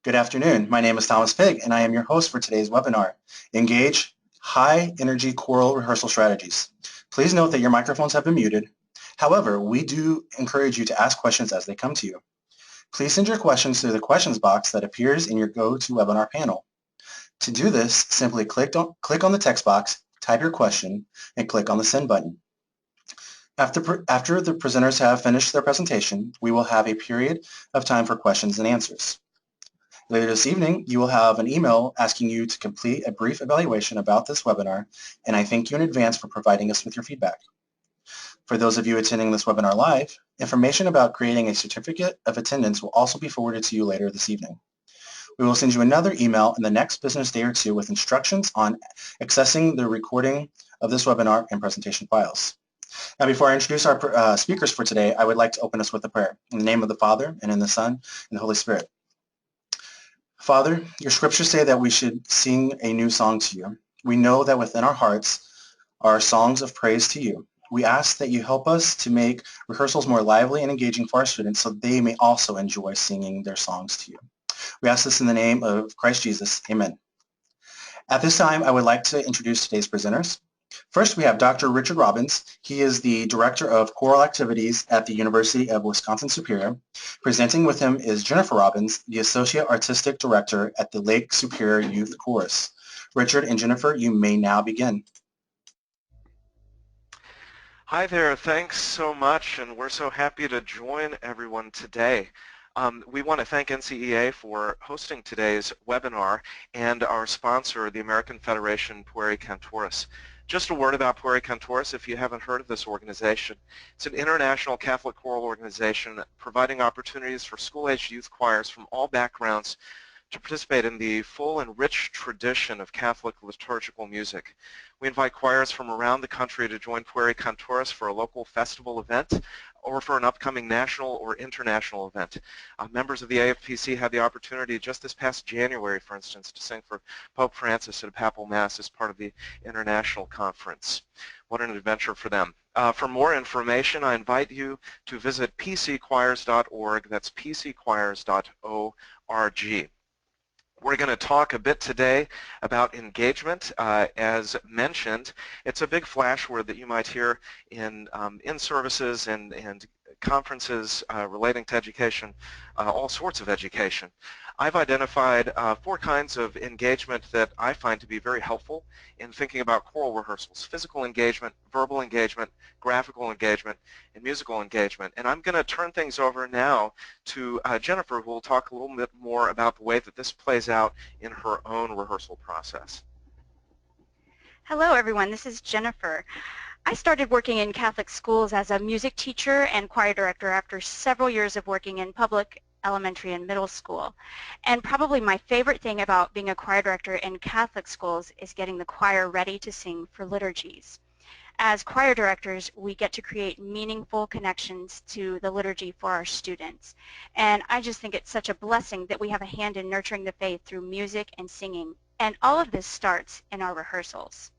Good afternoon. My name is Thomas Fig, and I am your host for today's webinar, Engage High Energy Choral Rehearsal Strategies. Please note that your microphones have been muted. However, we do encourage you to ask questions as they come to you. Please send your questions to the questions box that appears in your GoToWebinar panel. To do this, simply click on the text box, type your question, and click on the send button. After the presenters have finished their presentation, we will have a period of time for questions and answers. Later this evening, you will have an email asking you to complete a brief evaluation about this webinar, and I thank you in advance for providing us with your feedback. For those of you attending this webinar live, information about creating a certificate of attendance will also be forwarded to you later this evening. We will send you another email in the next business day or two with instructions on accessing the recording of this webinar and presentation files. Now, before I introduce our speakers for today, I would like to open us with a prayer. In the name of the Father, and in the Son, and the Holy Spirit. Father, your scriptures say that we should sing a new song to you. We know that within our hearts are songs of praise to you. We ask that you help us to make rehearsals more lively and engaging for our students so they may also enjoy singing their songs to you. We ask this in the name of Christ Jesus. Amen. At this time, I would like to introduce today's presenters. First, we have Dr. Richard Robbins. He is the Director of Choral Activities at the University of Wisconsin-Superior. Presenting with him is Jennifer Robbins, the Associate Artistic Director at the Lake Superior Youth Chorus. Richard and Jennifer, you may now begin. Hi there, thanks so much, and we're so happy to join everyone today. We want to thank NCEA for hosting today's webinar and our sponsor, the American Federation Pueri Cantores. Just a word about Pueri Cantores if you haven't heard of this organization. It's an international Catholic choral organization providing opportunities for school-aged youth choirs from all backgrounds to participate in the full and rich tradition of Catholic liturgical music. We invite choirs from around the country to join Pueri Cantores for a local festival event or for an upcoming national or international event. Members of the AFPC had the opportunity just this past January, for instance, to sing for Pope Francis at a papal mass as part of the international conference. What an adventure for them. For more information, I invite you to visit pcchoirs.org. That's pcchoirs.org. We're going to talk a bit today about engagement. As mentioned, it's a big flash word that you might hear in services and conferences relating to education, all sorts of education. I've identified 4 kinds of engagement that I find to be very helpful in thinking about choral rehearsals: physical engagement, verbal engagement, graphical engagement, and musical engagement. And I'm going to turn things over now to Jennifer, who will talk a little bit more about the way that this plays out in her own rehearsal process. Hello everyone, this is Jennifer. I started working in Catholic schools as a music teacher and choir director after several years of working in public elementary and middle school. And probably my favorite thing about being a choir director in Catholic schools is getting the choir ready to sing for liturgies. As choir directors, we get to create meaningful connections to the liturgy for our students. And I just think it's such a blessing that we have a hand in nurturing the faith through music and singing. And all of this starts in our rehearsals.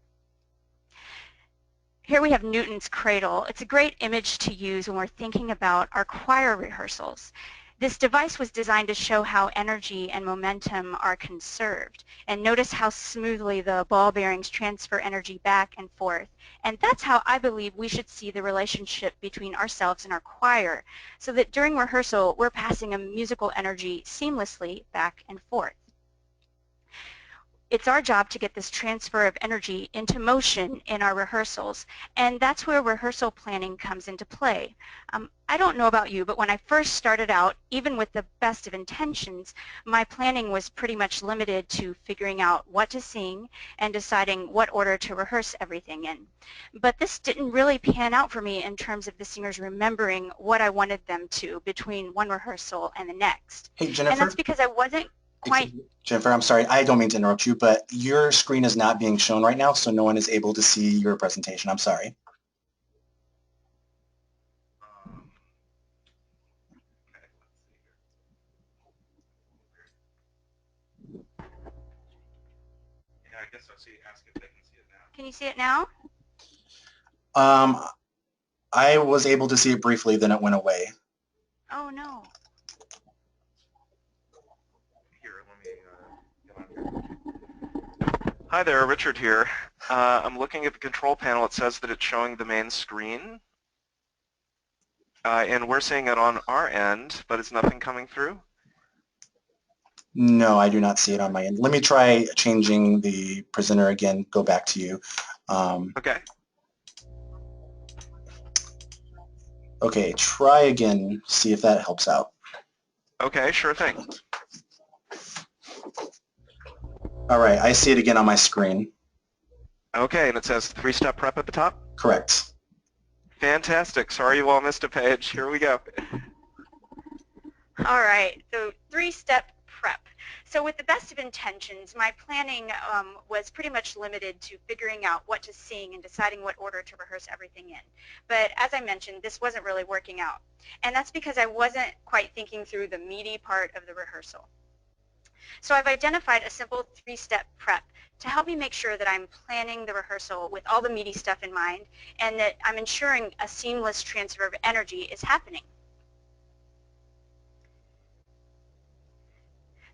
Here we have Newton's cradle. It's a great image to use when we're thinking about our choir rehearsals. This device was designed to show how energy and momentum are conserved. And notice how smoothly the ball bearings transfer energy back and forth. And that's how I believe we should see the relationship between ourselves and our choir, so that during rehearsal we're passing a musical energy seamlessly back and forth. It's our job to get this transfer of energy into motion in our rehearsals, and that's where rehearsal planning comes into play. I don't know about you, but when I first started out, even with the best of intentions, my planning was pretty much limited to figuring out what to sing and deciding what order to rehearse everything in. But this didn't really pan out for me in terms of the singers remembering what I wanted them to between one rehearsal and the next. Hey, Jennifer. And that's because I wasn't quite... Jennifer, I'm sorry, I don't mean to interrupt you, but your screen is not being shown right now, so no one is able to see your presentation. I'm sorry. Yeah, I guess I'll ask if they can see it now. Can you see it now? I was able to see it briefly, then it went away. Oh no. Here, Hi there, Richard here. I'm looking at the control panel. It says that it's showing the main screen, and we're seeing it on our end, but is nothing coming through? No, I do not see it on my end. Let me try changing the presenter again, go back to you. Okay. Okay, try again, see if that helps out. Okay, sure thing. All right, I see it again on my screen. Okay, and it says three-step prep at the top? Correct. Fantastic. Sorry you all missed a page. Here we go. All right, so three-step prep. So with the best of intentions, my planning was pretty much limited to figuring out what to sing and deciding what order to rehearse everything in. But as I mentioned, this wasn't really working out. And that's because I wasn't quite thinking through the meaty part of the rehearsal. So I've identified a simple three-step prep to help me make sure that I'm planning the rehearsal with all the meaty stuff in mind and that I'm ensuring a seamless transfer of energy is happening.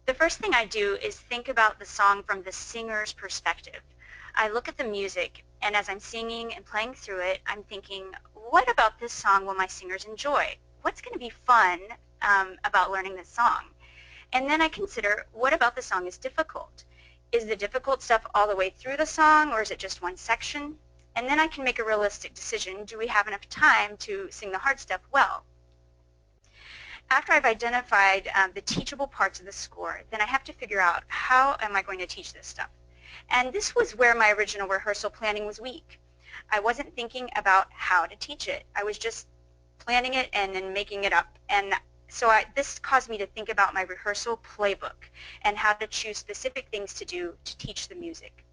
The first thing I do is think about the song from the singer's perspective. I look at the music, and as I'm singing and playing through it, I'm thinking, what about this song will my singers enjoy? What's going to be fun about learning this song? And then I consider, what about the song is difficult? Is the difficult stuff all the way through the song, or is it just one section? And then I can make a realistic decision. Do we have enough time to sing the hard stuff well? After I've identified the teachable parts of the score, then I have to figure out how am I going to teach this stuff. And this was where my original rehearsal planning was weak. I wasn't thinking about how to teach it. I was just planning it and then making it up. And so this caused me to think about my rehearsal playbook and how to choose specific things to do to teach the music.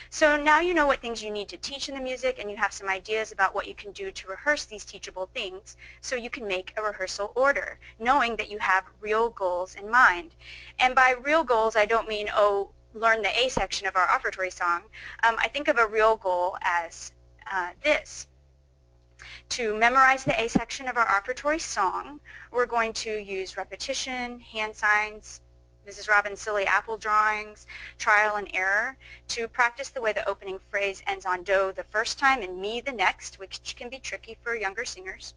So now you know what things you need to teach in the music, and you have some ideas about what you can do to rehearse these teachable things so you can make a rehearsal order, knowing that you have real goals in mind. And by real goals, I don't mean, oh, learn the A section of our offertory song. I think of a real goal as this. To memorize the A section of our offertory song, we're going to use repetition, hand signs, Mrs. Robin's silly apple drawings, trial and error, to practice the way the opening phrase ends on do the first time and mi the next, which can be tricky for younger singers.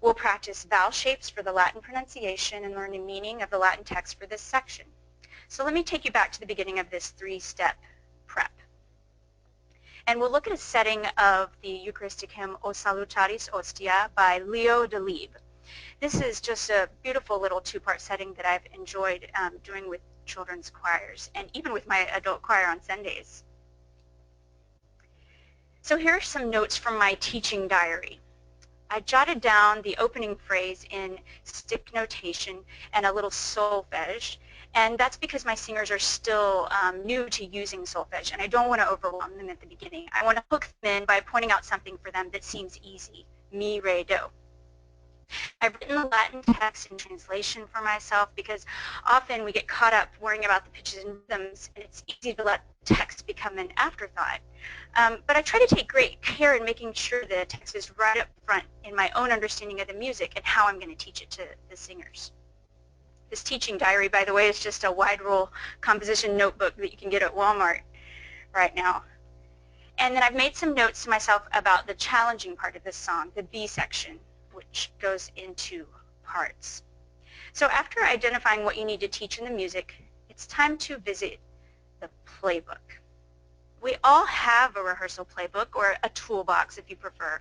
We'll practice vowel shapes for the Latin pronunciation and learn the meaning of the Latin text for this section. So let me take you back to the beginning of this three-step prep. And we'll look at a setting of the Eucharistic hymn O Salutaris Ostia by Leo Delibes. This is just a beautiful little two-part setting that I've enjoyed doing with children's choirs and even with my adult choir on Sundays. So here are some notes from my teaching diary. I jotted down the opening phrase in stick notation and a little solfege, and that's because my singers are still new to using solfege, and I don't want to overwhelm them at the beginning. I want to hook them in by pointing out something for them that seems easy, mi, re, do. I've written the Latin text in translation for myself because often we get caught up worrying about the pitches and rhythms, and it's easy to let text become an afterthought. But I try to take great care in making sure the text is right up front in my own understanding of the music and how I'm going to teach it to the singers. This teaching diary, by the way, is just a wide rule composition notebook that you can get at Walmart right now. And then I've made some notes to myself about the challenging part of this song, the B section, which goes into parts. So after identifying what you need to teach in the music, it's time to visit the playbook. We all have a rehearsal playbook, or a toolbox if you prefer.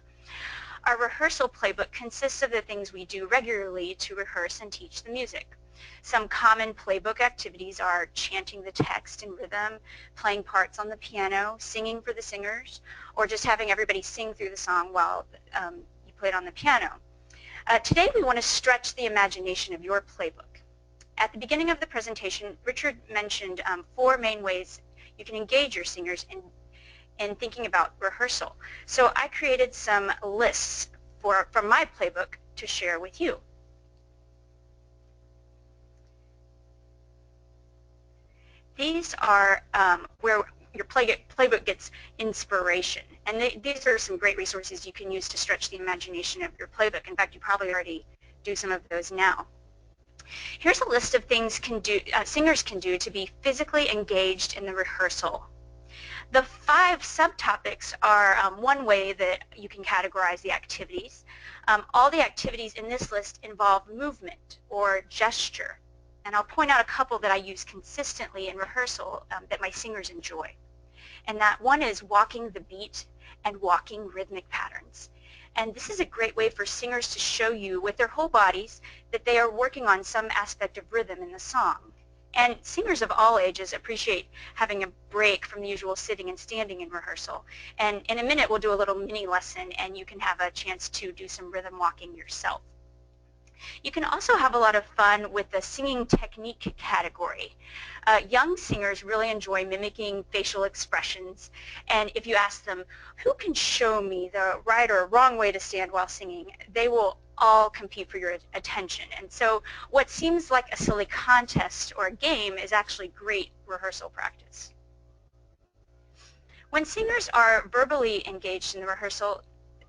Our rehearsal playbook consists of the things we do regularly to rehearse and teach the music. Some common playbook activities are chanting the text in rhythm, playing parts on the piano, singing for the singers, or just having everybody sing through the song while you play it on the piano. Today we want to stretch the imagination of your playbook. At the beginning of the presentation, Richard mentioned 4 main ways you can engage your singers in thinking about rehearsal. So I created some lists from my playbook to share with you. These are where your playbook gets inspiration. And these are some great resources you can use to stretch the imagination of your playbook. In fact, you probably already do some of those now. Here's a list of things singers can do to be physically engaged in the rehearsal. The 5 subtopics are one way that you can categorize the activities. All the activities in this list involve movement or gesture. And I'll point out a couple that I use consistently in rehearsal that my singers enjoy. And that one is walking the beat and walking rhythmic patterns. And this is a great way for singers to show you with their whole bodies that they are working on some aspect of rhythm in the song. And singers of all ages appreciate having a break from the usual sitting and standing in rehearsal. And in a minute we'll do a little mini lesson and you can have a chance to do some rhythm walking yourself. You can also have a lot of fun with the singing technique category. Young singers really enjoy mimicking facial expressions, and if you ask them, who can show me the right or wrong way to stand while singing, they will all compete for your attention. And so what seems like a silly contest or a game is actually great rehearsal practice. When singers are verbally engaged in the rehearsal,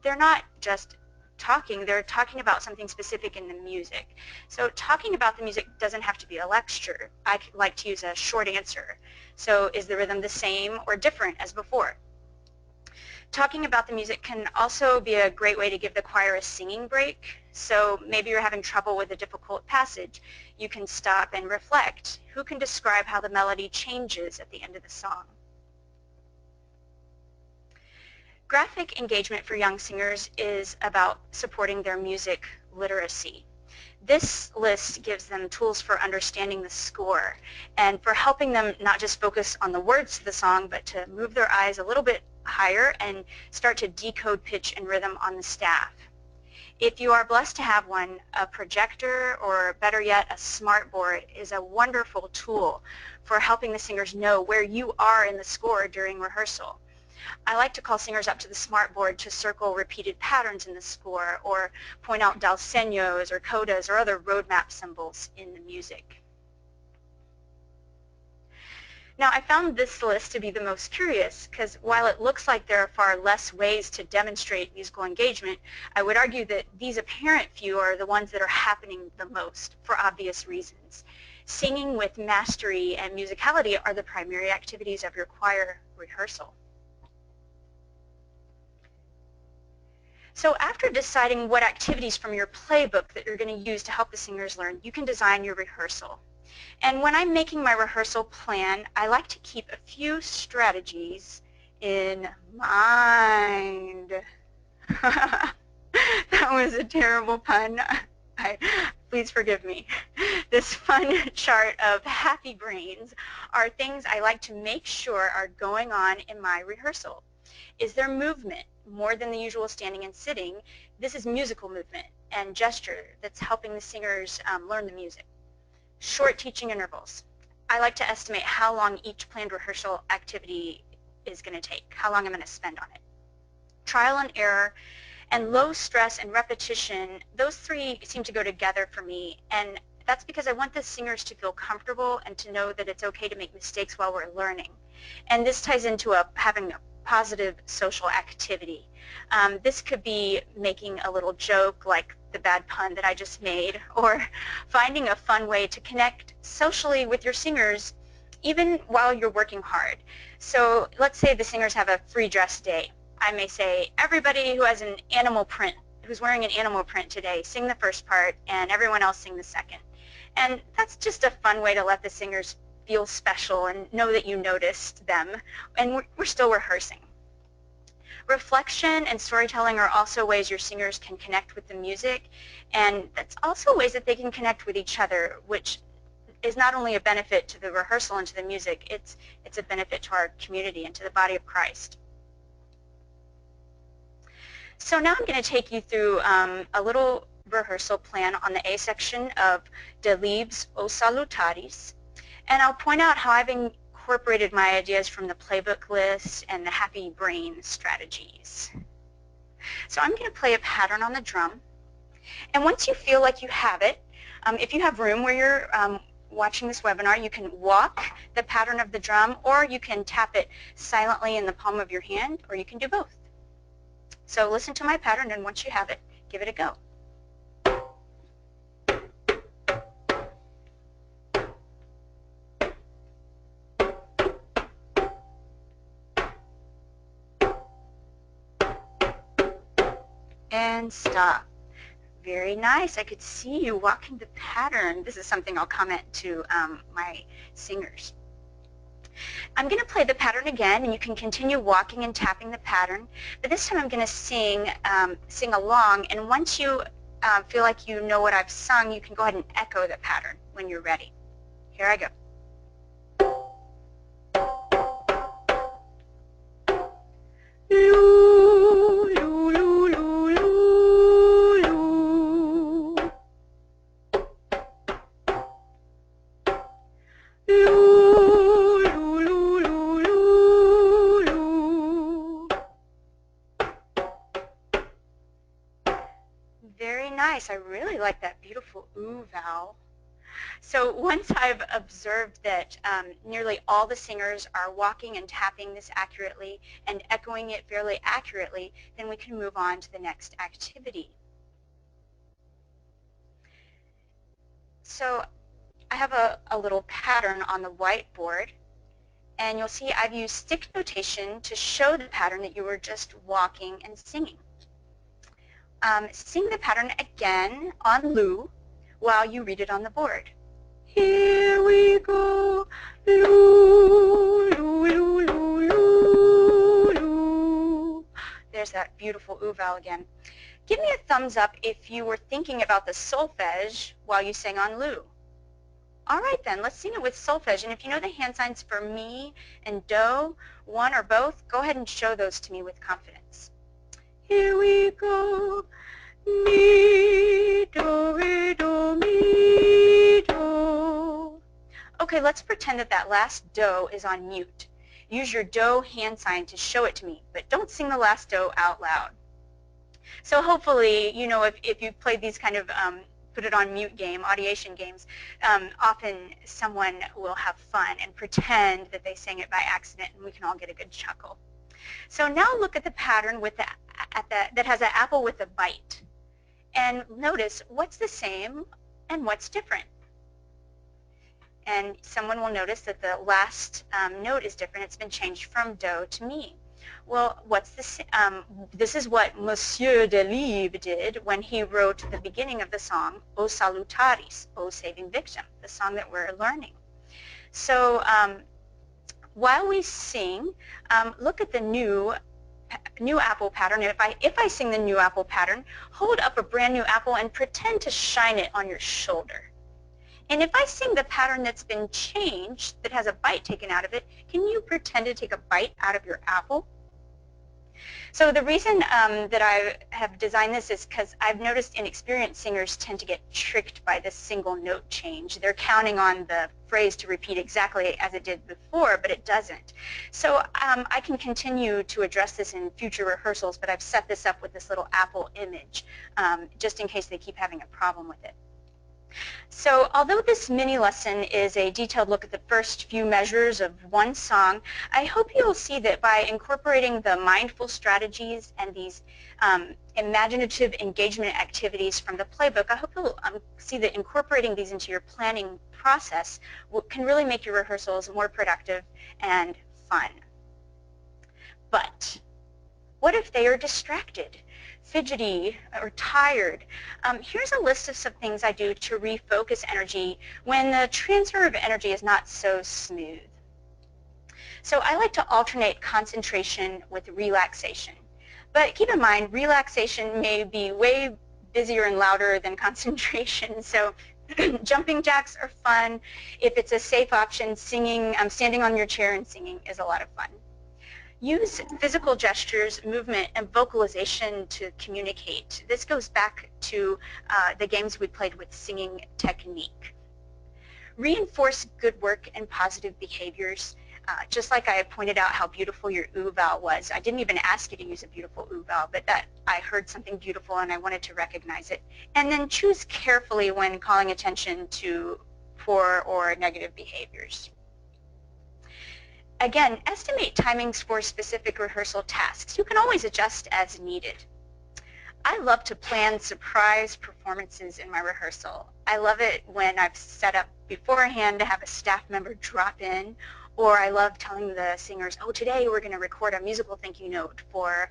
they're not just talking, they're talking about something specific in the music. So talking about the music doesn't have to be a lecture. I like to use a short answer. So is the rhythm the same or different as before? Talking about the music can also be a great way to give the choir a singing break. So maybe you're having trouble with a difficult passage. You can stop and reflect. Who can describe how the melody changes at the end of the song? Graphic engagement for young singers is about supporting their music literacy. This list gives them tools for understanding the score and for helping them not just focus on the words to the song, but to move their eyes a little bit higher and start to decode pitch and rhythm on the staff. If you are blessed to have one, a projector or better yet a smart board is a wonderful tool for helping the singers know where you are in the score during rehearsal. I like to call singers up to the smart board to circle repeated patterns in the score or point out dalsenos or codas or other roadmap symbols in the music. Now I found this list to be the most curious because while it looks like there are far less ways to demonstrate musical engagement, I would argue that these apparent few are the ones that are happening the most for obvious reasons. Singing with mastery and musicality are the primary activities of your choir rehearsal. So after deciding what activities from your playbook that you're going to use to help the singers learn, you can design your rehearsal. And when I'm making my rehearsal plan, I like to keep a few strategies in mind. That was a terrible pun. Please forgive me. This fun chart of happy brains are things I like to make sure are going on in my rehearsal. Is there movement more than the usual standing and sitting? This is musical movement and gesture that's helping the singers learn the music. Short teaching intervals. I like to estimate how long each planned rehearsal activity is going to take, how long I'm going to spend on it. Trial and error and low stress and repetition, those three seem to go together for me, and that's because I want the singers to feel comfortable and to know that it's okay to make mistakes while we're learning. And this ties into having a positive social activity. This could be making a little joke like the bad pun that I just made, or finding a fun way to connect socially with your singers even while you're working hard. So let's say the singers have a free dress day. I may say, everybody who has an animal print, who's wearing an animal print today, sing the first part and everyone else sing the second. And that's just a fun way to let the singers feel special and know that you noticed them, and we're still rehearsing. Reflection and storytelling are also ways your singers can connect with the music, and that's also ways that they can connect with each other, which is not only a benefit to the rehearsal and to the music, it's a benefit to our community and to the body of Christ. So now I'm going to take you through a little rehearsal plan on the A section of De Libs O Salutaris, and I'll point out how I've incorporated my ideas from the playbook list and the happy brain strategies. So I'm going to play a pattern on the drum, and once you feel like you have it, if you have room where you're watching this webinar, you can walk the pattern of the drum, or you can tap it silently in the palm of your hand, or you can do both. So listen to my pattern, and once you have it, give it a go. and stop. Very nice. I could see you walking the pattern. This is something I'll comment to my singers. I'm going to play the pattern again, and you can continue walking and tapping the pattern. But this time I'm going to sing along, and once you feel like you know what I've sung, you can go ahead and echo the pattern when you're ready. Here I go. Loo, loo, loo, loo, loo, loo. Loo, loo, loo, loo, loo, loo. Very nice. I really like that beautiful ooh vowel. So once I've observed that nearly all the singers are walking and tapping this accurately and echoing it fairly accurately, then we can move on to the next activity. So I have a little pattern on the whiteboard, and you'll see I've used stick notation to show the pattern that you were just walking and singing. Sing the pattern again on Loo while you read it on the board. Here we go, loo, loo, loo, loo, loo, loo. There's that beautiful ooh vowel again. Give me a thumbs up if you were thinking about the solfege while you sang on Loo. All right then, let's sing it with solfege. And if you know the hand signs for mi and do, one or both, go ahead and show those to me with confidence. Here we go. Mi, do, re, do, mi, do. Okay, let's pretend that that last do is on mute. Use your do hand sign to show it to me, but don't sing the last do out loud. So hopefully, you know, if you've played these kind of put it on mute game, audiation games, often someone will have fun and pretend that they sang it by accident, and we can all get a good chuckle. So now look at the pattern with that has an apple with a bite. And notice what's the same and what's different. And someone will notice that the last note is different. It's been changed from do to mi. Well, what's this? This is what Monsieur Delibes did when he wrote the beginning of the song, O Salutaris, O Saving Victim, the song that we're learning. So while we sing, look at the new apple pattern. If I sing the new apple pattern, hold up a brand new apple and pretend to shine it on your shoulder. And if I sing the pattern that's been changed, that has a bite taken out of it, can you pretend to take a bite out of your apple? So the reason that I have designed this is because I've noticed inexperienced singers tend to get tricked by this single note change. They're counting on the phrase to repeat exactly as it did before, but it doesn't. So I can continue to address this in future rehearsals, but I've set this up with this little apple image just in case they keep having a problem with it. So although this mini lesson is a detailed look at the first few measures of one song, I hope you'll see that by incorporating the mindful strategies and these imaginative engagement activities from the playbook, I hope you'll see that incorporating these into your planning process can really make your rehearsals more productive and fun. But what if they are distracted, fidgety, or tired? Here's a list of some things I do to refocus energy when the transfer of energy is not so smooth. So I like to alternate concentration with relaxation. But keep in mind, relaxation may be way busier and louder than concentration. So jumping jacks are fun. If it's a safe option, singing, standing on your chair and singing is a lot of fun. Use physical gestures, movement, and vocalization to communicate. This goes back to the games we played with singing technique. Reinforce good work and positive behaviors. Just like I pointed out how beautiful your ooh vowel was. I didn't even ask you to use a beautiful ooh vowel, but that I heard something beautiful and I wanted to recognize it. And then choose carefully when calling attention to poor or negative behaviors. Again, estimate timings for specific rehearsal tasks. You can always adjust as needed. I love to plan surprise performances in my rehearsal. I love it when I've set up beforehand to have a staff member drop in, Or I love telling the singers, oh, today we're going to record a musical thank you note for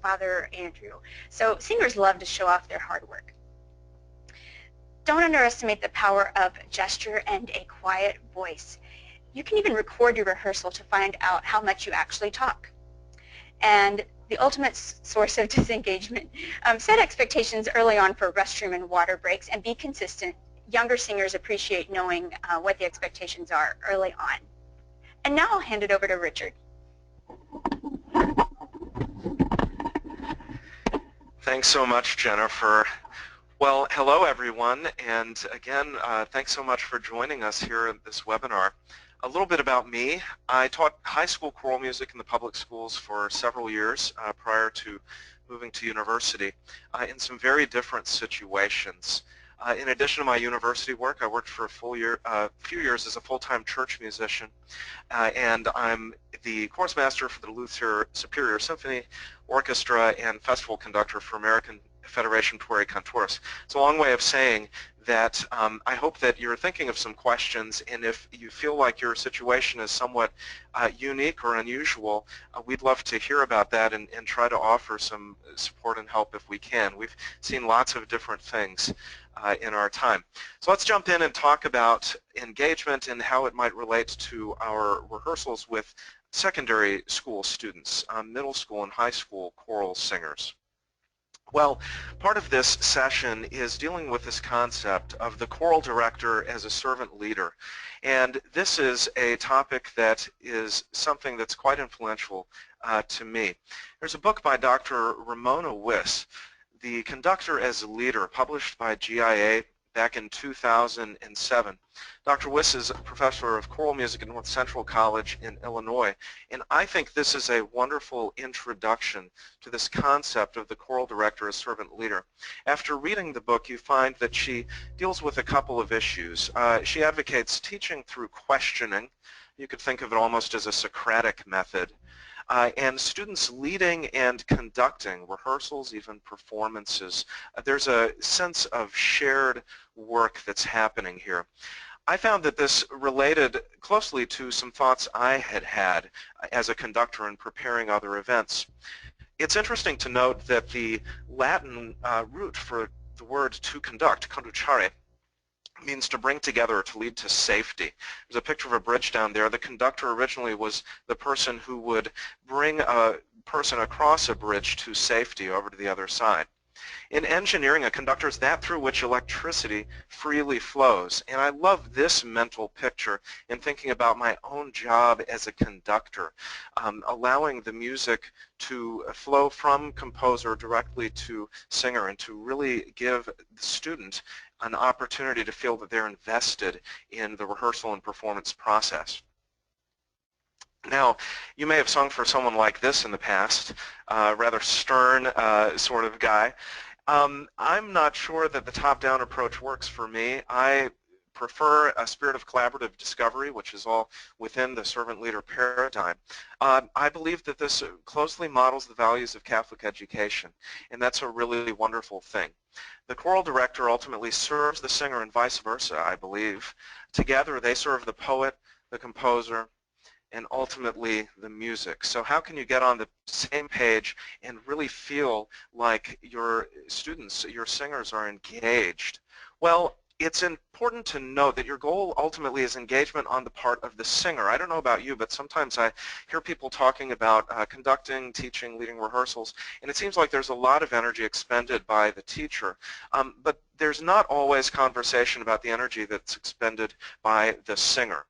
Father Andrew. So singers love to show off their hard work. Don't underestimate the power of gesture and a quiet voice. You can even record your rehearsal to find out how much you actually talk. And the ultimate source of disengagement, set expectations early on for restroom and water breaks and be consistent. Younger singers appreciate knowing what the expectations are early on. And now I'll hand it over to Richard. Thanks so much, Jennifer. Well, hello everyone, and again, thanks so much for joining us here at this webinar. A little bit about me. I taught high school choral music in the public schools for several years prior to moving to university in some very different situations. In addition to my university work, I worked for a few years as a full-time church musician, and I'm the chorus master for the Luther Superior Symphony Orchestra and festival conductor for American Federation Pueri Cantores. It's a long way of saying that I hope that you're thinking of some questions, and if you feel like your situation is somewhat unique or unusual, we'd love to hear about that and try to offer some support and help if we can. We've seen lots of different things in our time. So let's jump in and talk about engagement and how it might relate to our rehearsals with secondary school students, middle school and high school choral singers. Well, part of this session is dealing with this concept of the choral director as a servant leader. And this is a topic that is something that's quite influential to me. There's a book by Dr. Ramona Wiss, The Conductor as a Leader, published by GIA back in 2007. Dr. Wiss is a professor of choral music at North Central College in Illinois, and I think this is a wonderful introduction to this concept of the choral director as servant leader. After reading the book, you find that she deals with a couple of issues. She advocates teaching through questioning. You could think of it almost as a Socratic method. And students leading and conducting rehearsals, even performances. There's a sense of shared work that's happening here. I found that this related closely to some thoughts I had had as a conductor in preparing other events. It's interesting to note that the Latin root for the word to conduct, conducere, means to bring together, to lead to safety. There's a picture of a bridge down there. The conductor originally was the person who would bring a person across a bridge to safety over to the other side. In engineering, a conductor is that through which electricity freely flows. And I love this mental picture in thinking about my own job as a conductor, allowing the music to flow from composer directly to singer and to really give the student an opportunity to feel that they're invested in the rehearsal and performance process. Now, you may have sung for someone like this in the past, rather stern sort of guy. I'm not sure that the top-down approach works for me. I prefer a spirit of collaborative discovery, which is all within the servant leader paradigm. I believe that this closely models the values of Catholic education, and that's a really wonderful thing. The choral director ultimately serves the singer and vice versa, I believe. Together they serve the poet, the composer, and ultimately the music. So how can you get on the same page and really feel like your students, your singers are engaged? Well, it's important to note that your goal ultimately is engagement on the part of the singer. I don't know about you, but sometimes I hear people talking about conducting, teaching, leading rehearsals, and it seems like there's a lot of energy expended by the teacher. But there's not always conversation about the energy that's expended by the singer.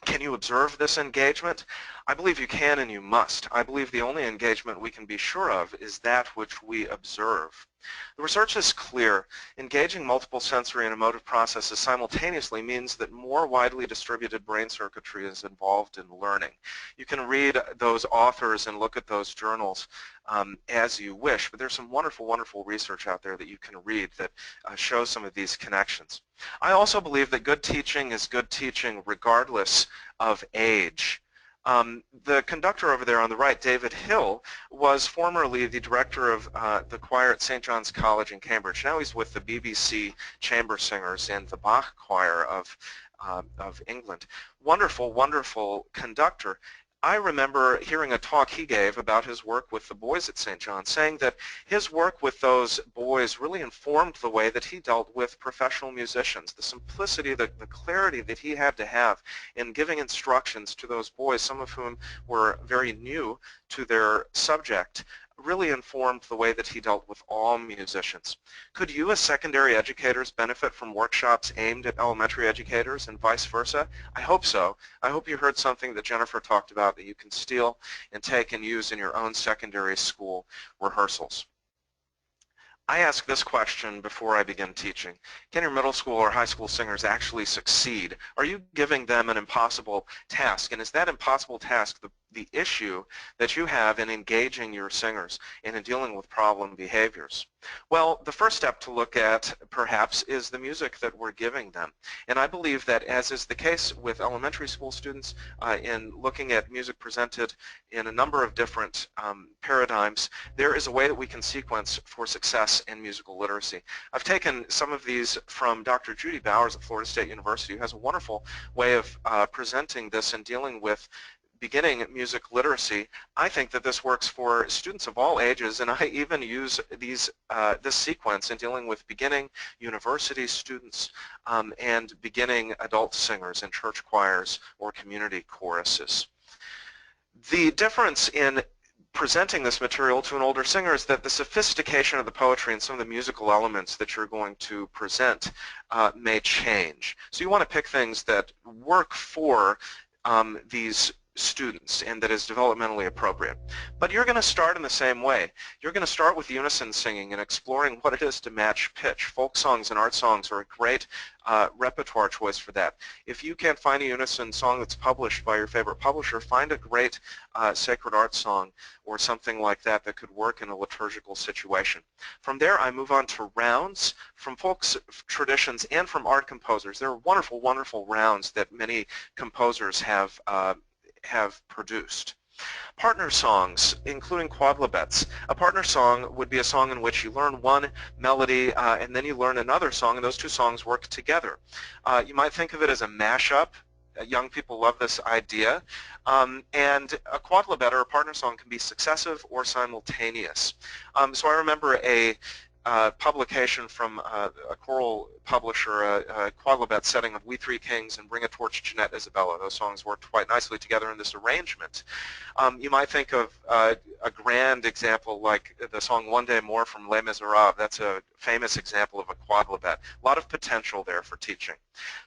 Can you observe this engagement? I believe you can and you must. I believe the only engagement we can be sure of is that which we observe. The research is clear. Engaging multiple sensory and emotive processes simultaneously means that more widely distributed brain circuitry is involved in learning. You can read those authors and look at those journals as you wish, but there's some wonderful, wonderful research out there that you can read that shows some of these connections. I also believe that good teaching is good teaching regardless of age. The conductor over there on the right, David Hill, was formerly the director of the choir at St. John's College in Cambridge. Now he's with the BBC Chamber Singers and the Bach Choir of of England. Wonderful, wonderful conductor. I remember hearing a talk he gave about his work with the boys at St. John, saying that his work with those boys really informed the way that he dealt with professional musicians. The simplicity, the clarity that he had to have in giving instructions to those boys, some of whom were very new to their subject, really informed the way that he dealt with all musicians. Could you as secondary educators benefit from workshops aimed at elementary educators and vice versa? I hope so. I hope you heard something that Jennifer talked about that you can steal and take and use in your own secondary school rehearsals. I ask this question before I begin teaching. Can your middle school or high school singers actually succeed? Are you giving them an impossible task? And is that impossible task the issue that you have in engaging your singers and in dealing with problem behaviors? Well, the first step to look at, perhaps, is the music that we're giving them. And I believe that, as is the case with elementary school students, in looking at music presented in a number of different paradigms, there is a way that we can sequence for success in musical literacy. I've taken some of these from Dr. Judy Bowers at Florida State University, who has a wonderful way of presenting this and dealing with beginning music literacy. I think that this works for students of all ages, and I even use this sequence in dealing with beginning university students and beginning adult singers in church choirs or community choruses. The difference in presenting this material to an older singer is that the sophistication of the poetry and some of the musical elements that you're going to present may change. So you want to pick things that work for these students and that is developmentally appropriate. But you're going to start in the same way. You're going to start with unison singing and exploring what it is to match pitch. Folk songs and art songs are a great repertoire choice for that. If you can't find a unison song that's published by your favorite publisher, find a great sacred art song or something like that that could work in a liturgical situation. From there, I move on to rounds from folk traditions and from art composers. There are wonderful, wonderful rounds that many composers have produced. Partner songs, including quadlibets. A partner song would be a song in which you learn one melody and then you learn another song, and those two songs work together. You might think of it as a mashup. Young people love this idea. And a quadlibet or a partner song can be successive or simultaneous. So I remember a publication from a choral publisher, a quadlibet setting of We Three Kings and Bring a Torch, Jeanette Isabella. Those songs worked quite nicely together in this arrangement. You might think of a grand example like the song One Day More from Les Miserables. That's a famous example of a quadlibet. A lot of potential there for teaching.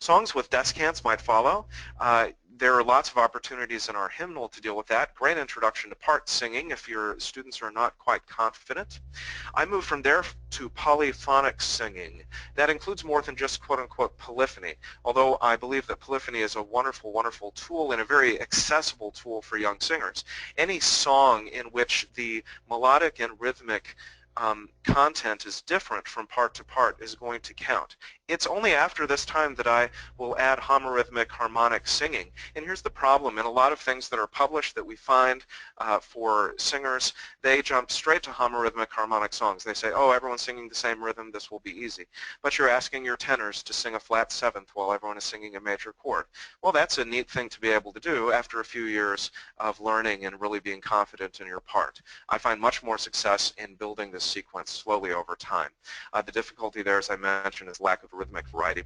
Songs with descants might follow. There are lots of opportunities in our hymnal to deal with that. Great introduction to part singing if your students are not quite confident. I move from there to polyphonic singing. That includes more than just quote-unquote polyphony, although I believe that polyphony is a wonderful, wonderful tool and a very accessible tool for young singers. Any song in which the melodic and rhythmic content is different from part to part is going to count. It's only after this time that I will add homorhythmic harmonic singing. And here's the problem. In a lot of things that are published that we find for singers, they jump straight to homorhythmic harmonic songs. They say, oh, everyone's singing the same rhythm, this will be easy. But you're asking your tenors to sing a flat seventh while everyone is singing a major chord. Well, that's a neat thing to be able to do after a few years of learning and really being confident in your part. I find much more success in building this sequence slowly over time. The difficulty there, as I mentioned, is lack of rhythmic variety.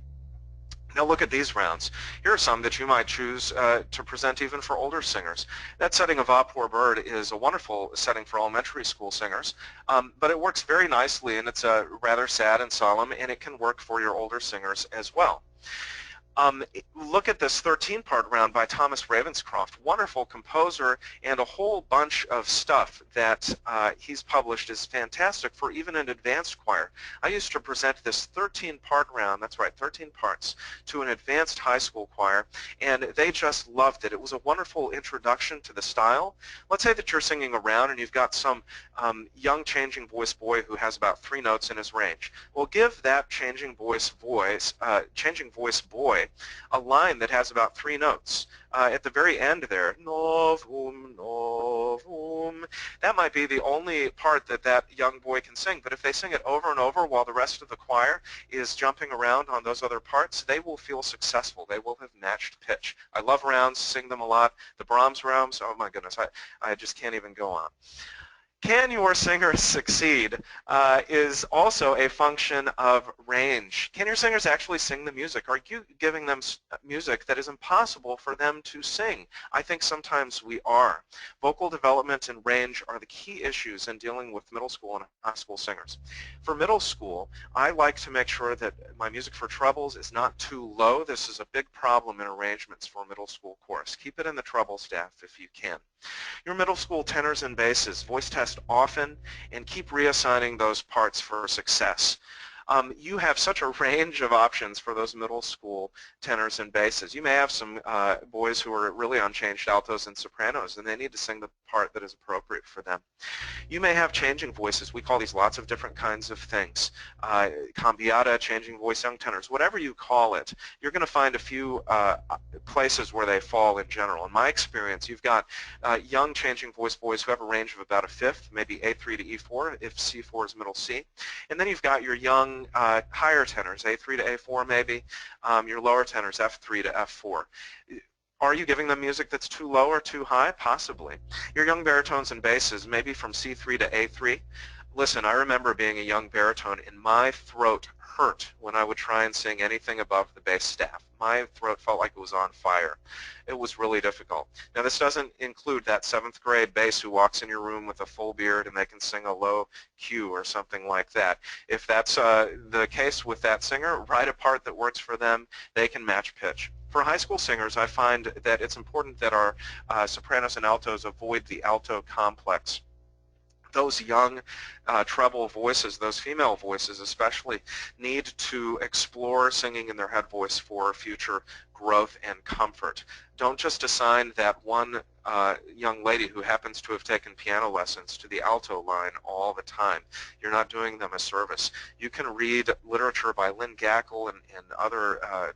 Now look at these rounds. Here are some that you might choose to present even for older singers. That setting of Ah Poor Bird is a wonderful setting for elementary school singers, but it works very nicely, and it's rather sad and solemn, and it can work for your older singers as well. Look at this 13-part round by Thomas Ravenscroft, wonderful composer, and a whole bunch of stuff that he's published is fantastic for even an advanced choir. I used to present this 13-part round, that's right, 13 parts, to an advanced high school choir, and they just loved it. It was a wonderful introduction to the style. Let's say that you're singing a round and you've got some young changing voice boy who has about 3 notes in his range. Well, give that changing voice boy a line that has about 3 notes. At the very end there, novum, novum, that might be the only part that that young boy can sing. But if they sing it over and over while the rest of the choir is jumping around on those other parts, they will feel successful. They will have matched pitch. I love rounds, sing them a lot. The Brahms rounds, oh my goodness, I just can't even go on. Can your singers succeed is also a function of range. Can your singers actually sing the music? Are you giving them music that is impossible for them to sing? I think sometimes we are. Vocal development and range are the key issues in dealing with middle school and high school singers. For middle school, I like to make sure that my music for trebles is not too low. This is a big problem in arrangements for middle school chorus. Keep it in the treble staff if you can. Your middle school tenors and basses, voice test often and keep reassigning those parts for success. You have such a range of options for those middle school tenors and basses. You may have some boys who are really unchanged altos and sopranos, and they need to sing the part that is appropriate for them. You may have changing voices. We call these lots of different kinds of things. Cambiata, changing voice, young tenors, whatever you call it, you're going to find a few places where they fall in general. In my experience, you've got young changing voice boys who have a range of about a fifth, maybe A3 to E4 if C4 is middle C. And then you've got your young higher tenors, A3 to A4 maybe, your lower tenors, F3 to F4. Are you giving them music that's too low or too high? Possibly. Your young baritones and basses, maybe from C3 to A3. Listen, I remember being a young baritone and my throat hurt when I would try and sing anything above the bass staff. My throat felt like it was on fire. It was really difficult. Now this doesn't include that 7th grade bass who walks in your room with a full beard and they can sing a low Q or something like that. If that's the case with that singer, write a part that works for them. They can match pitch. For high school singers, I find that it's important that our sopranos and altos avoid the alto complex. Those young treble voices, those female voices especially, need to explore singing in their head voice for future growth and comfort. Don't just assign that one young lady who happens to have taken piano lessons to the alto line all the time. You're not doing them a service. You can read literature by Lynn Gackel and other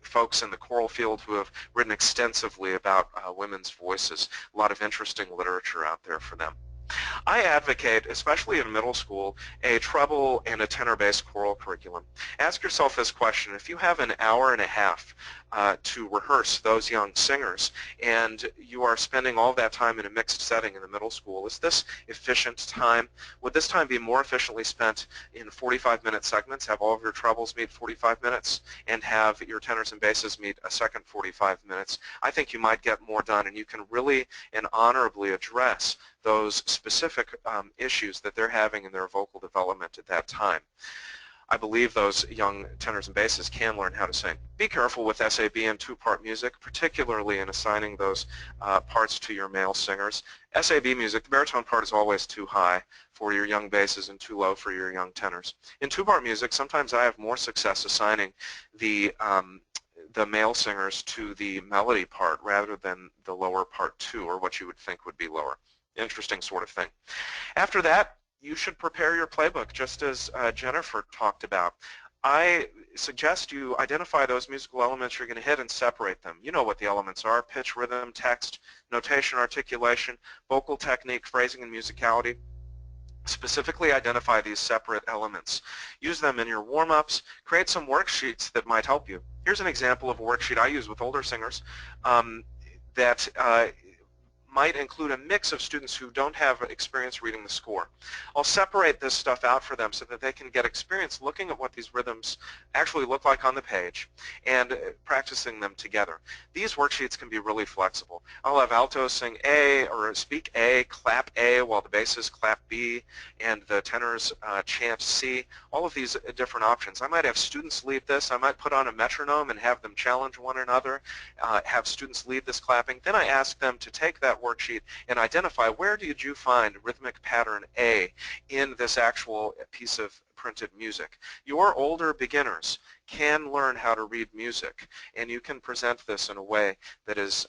folks in the choral field who have written extensively about women's voices. A lot of interesting literature out there for them. I advocate, especially in middle school, a treble and a tenor-based choral curriculum. Ask yourself this question: if you have an hour and a half to rehearse those young singers and you are spending all that time in a mixed setting in the middle school, is this efficient time? Would this time be more efficiently spent in 45-minute segments, have all of your trebles meet 45 minutes, and have your tenors and basses meet a second 45 minutes? I think you might get more done, and you can really and honorably address those specific issues that they're having in their vocal development at that time. I believe those young tenors and basses can learn how to sing. Be careful with SAB and two-part music, particularly in assigning those parts to your male singers. SAB music, the baritone part is always too high for your young basses and too low for your young tenors. In two-part music, sometimes I have more success assigning the male singers to the melody part rather than the lower part 2, or what you would think would be lower. Interesting sort of thing. After that, you should prepare your playbook, just as Jennifer talked about. I suggest you identify those musical elements you're going to hit and separate them. You know what the elements are: pitch, rhythm, text, notation, articulation, vocal technique, phrasing, and musicality. Specifically identify these separate elements. Use them in your warm-ups. Create some worksheets that might help you. Here's an example of a worksheet I use with older singers that might include a mix of students who don't have experience reading the score. I'll separate this stuff out for them so that they can get experience looking at what these rhythms actually look like on the page and practicing them together. These worksheets can be really flexible. I'll have altos sing A, or speak A, clap A, while the basses clap B, and the tenors chant C. All of these different options. I might have students lead this. I might put on a metronome and have them challenge one another, have students lead this clapping. Then I ask them to take that worksheet and identify, where did you find rhythmic pattern A in this actual piece of printed music. Your older beginners can learn how to read music, and you can present this in a way that is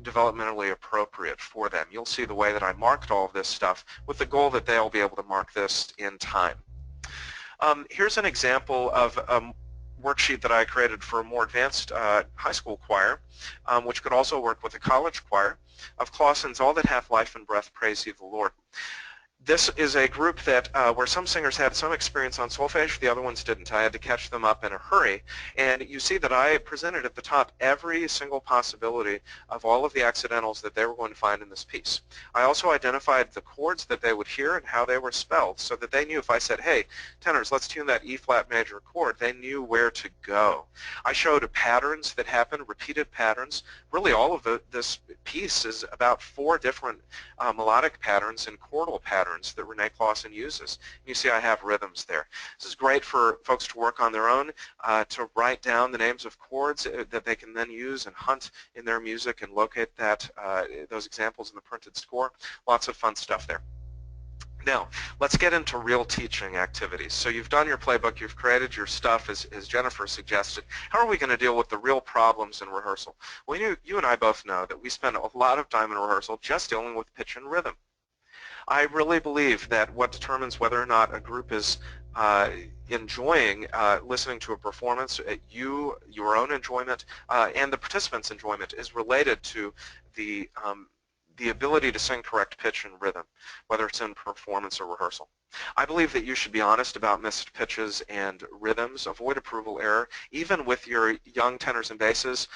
developmentally appropriate for them. You'll see the way that I marked all of this stuff with the goal that they'll be able to mark this in time. Here's an example of worksheet that I created for a more advanced high school choir, which could also work with a college choir, of Clausen's All That Hath Life and Breath, Praise Ye the Lord. This is a group that where some singers had some experience on solfege, the other ones didn't. I had to catch them up in a hurry, and you see that I presented at the top every single possibility of all of the accidentals that they were going to find in this piece. I also identified the chords that they would hear and how they were spelled, so that they knew if I said, hey, tenors, let's tune that E flat major chord, they knew where to go. I showed patterns that happen, repeated patterns. Really all of this piece is about 4 different melodic patterns and chordal patterns that Renee Clausen uses. You see I have rhythms there. This is great for folks to work on their own, to write down the names of chords that they can then use and hunt in their music and locate those examples in the printed score. Lots of fun stuff there. Now, let's get into real teaching activities. So you've done your playbook, you've created your stuff, as Jennifer suggested. How are we going to deal with the real problems in rehearsal? Well, you and I both know that we spend a lot of time in rehearsal just dealing with pitch and rhythm. I really believe that what determines whether or not a group is enjoying listening to a performance, your own enjoyment, and the participants' enjoyment is related to the ability to sing correct pitch and rhythm, whether it's in performance or rehearsal. I believe that you should be honest about missed pitches and rhythms, avoid approval error, even with your young tenors and basses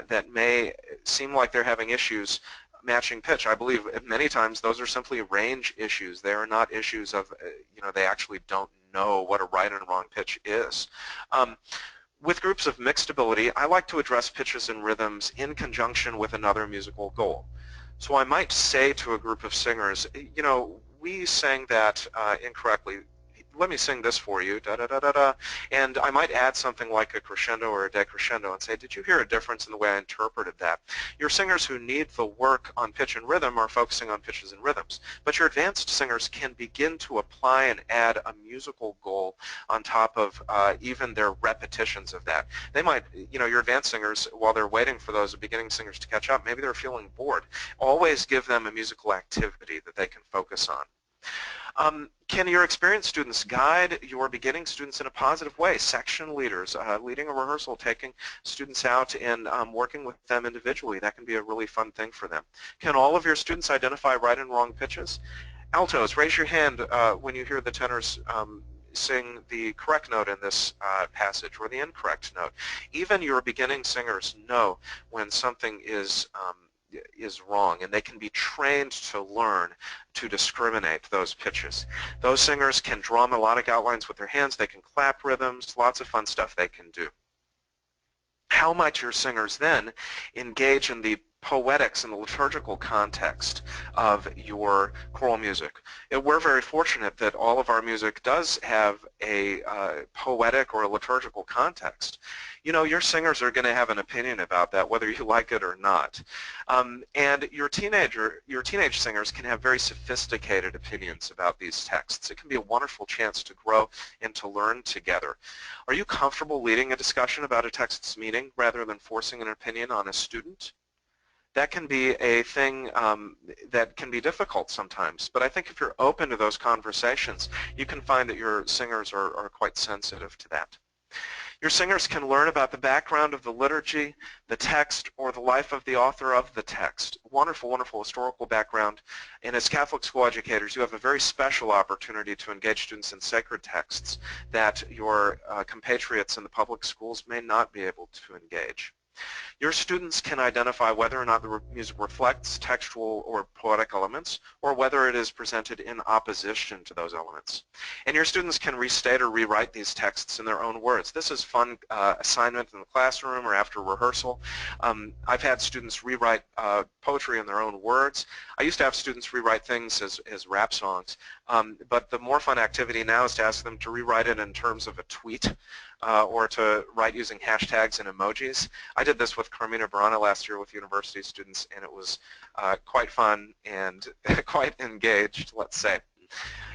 that may seem like they're having issues matching pitch. I believe many times those are simply range issues. They are not issues of, they actually don't know what a right and wrong pitch is. With groups of mixed ability, I like to address pitches and rhythms in conjunction with another musical goal. So I might say to a group of singers, we sang that incorrectly. Let me sing this for you, da da da da da, and I might add something like a crescendo or a decrescendo and say, did you hear a difference in the way I interpreted that? Your singers who need the work on pitch and rhythm are focusing on pitches and rhythms, but your advanced singers can begin to apply and add a musical goal on top of even their repetitions of that. They might, your advanced singers, while they're waiting for those beginning singers to catch up, maybe they're feeling bored. Always give them a musical activity that they can focus on. Can your experienced students guide your beginning students in a positive way? Section leaders, leading a rehearsal, taking students out and working with them individually, that can be a really fun thing for them. Can all of your students identify right and wrong pitches? Altos, raise your hand when you hear the tenors sing the correct note in this passage or the incorrect note. Even your beginning singers know when something is wrong, and they can be trained to learn to discriminate those pitches. Those singers can draw melodic outlines with their hands, they can clap rhythms, lots of fun stuff they can do. How might your singers then engage in the poetics and the liturgical context of your choral music? We're very fortunate that all of our music does have a poetic or a liturgical context. Your singers are going to have an opinion about that, whether you like it or not. And your teenage singers can have very sophisticated opinions about these texts. It can be a wonderful chance to grow and to learn together. Are you comfortable leading a discussion about a text's meaning rather than forcing an opinion on a student? That can be a thing that can be difficult sometimes, but I think if you're open to those conversations, you can find that your singers are quite sensitive to that. Your singers can learn about the background of the liturgy, the text, or the life of the author of the text. Wonderful, wonderful historical background. And as Catholic school educators, you have a very special opportunity to engage students in sacred texts that your compatriots in the public schools may not be able to engage. Your students can identify whether or not the music reflects textual or poetic elements, or whether it is presented in opposition to those elements. And your students can restate or rewrite these texts in their own words. This is fun assignment in the classroom or after rehearsal. I've had students rewrite poetry in their own words. I used to have students rewrite things as rap songs, but the more fun activity now is to ask them to rewrite it in terms of a tweet. Or to write using hashtags and emojis. I did this with Carmina Burana last year with university students, and it was quite fun and quite engaged, let's say.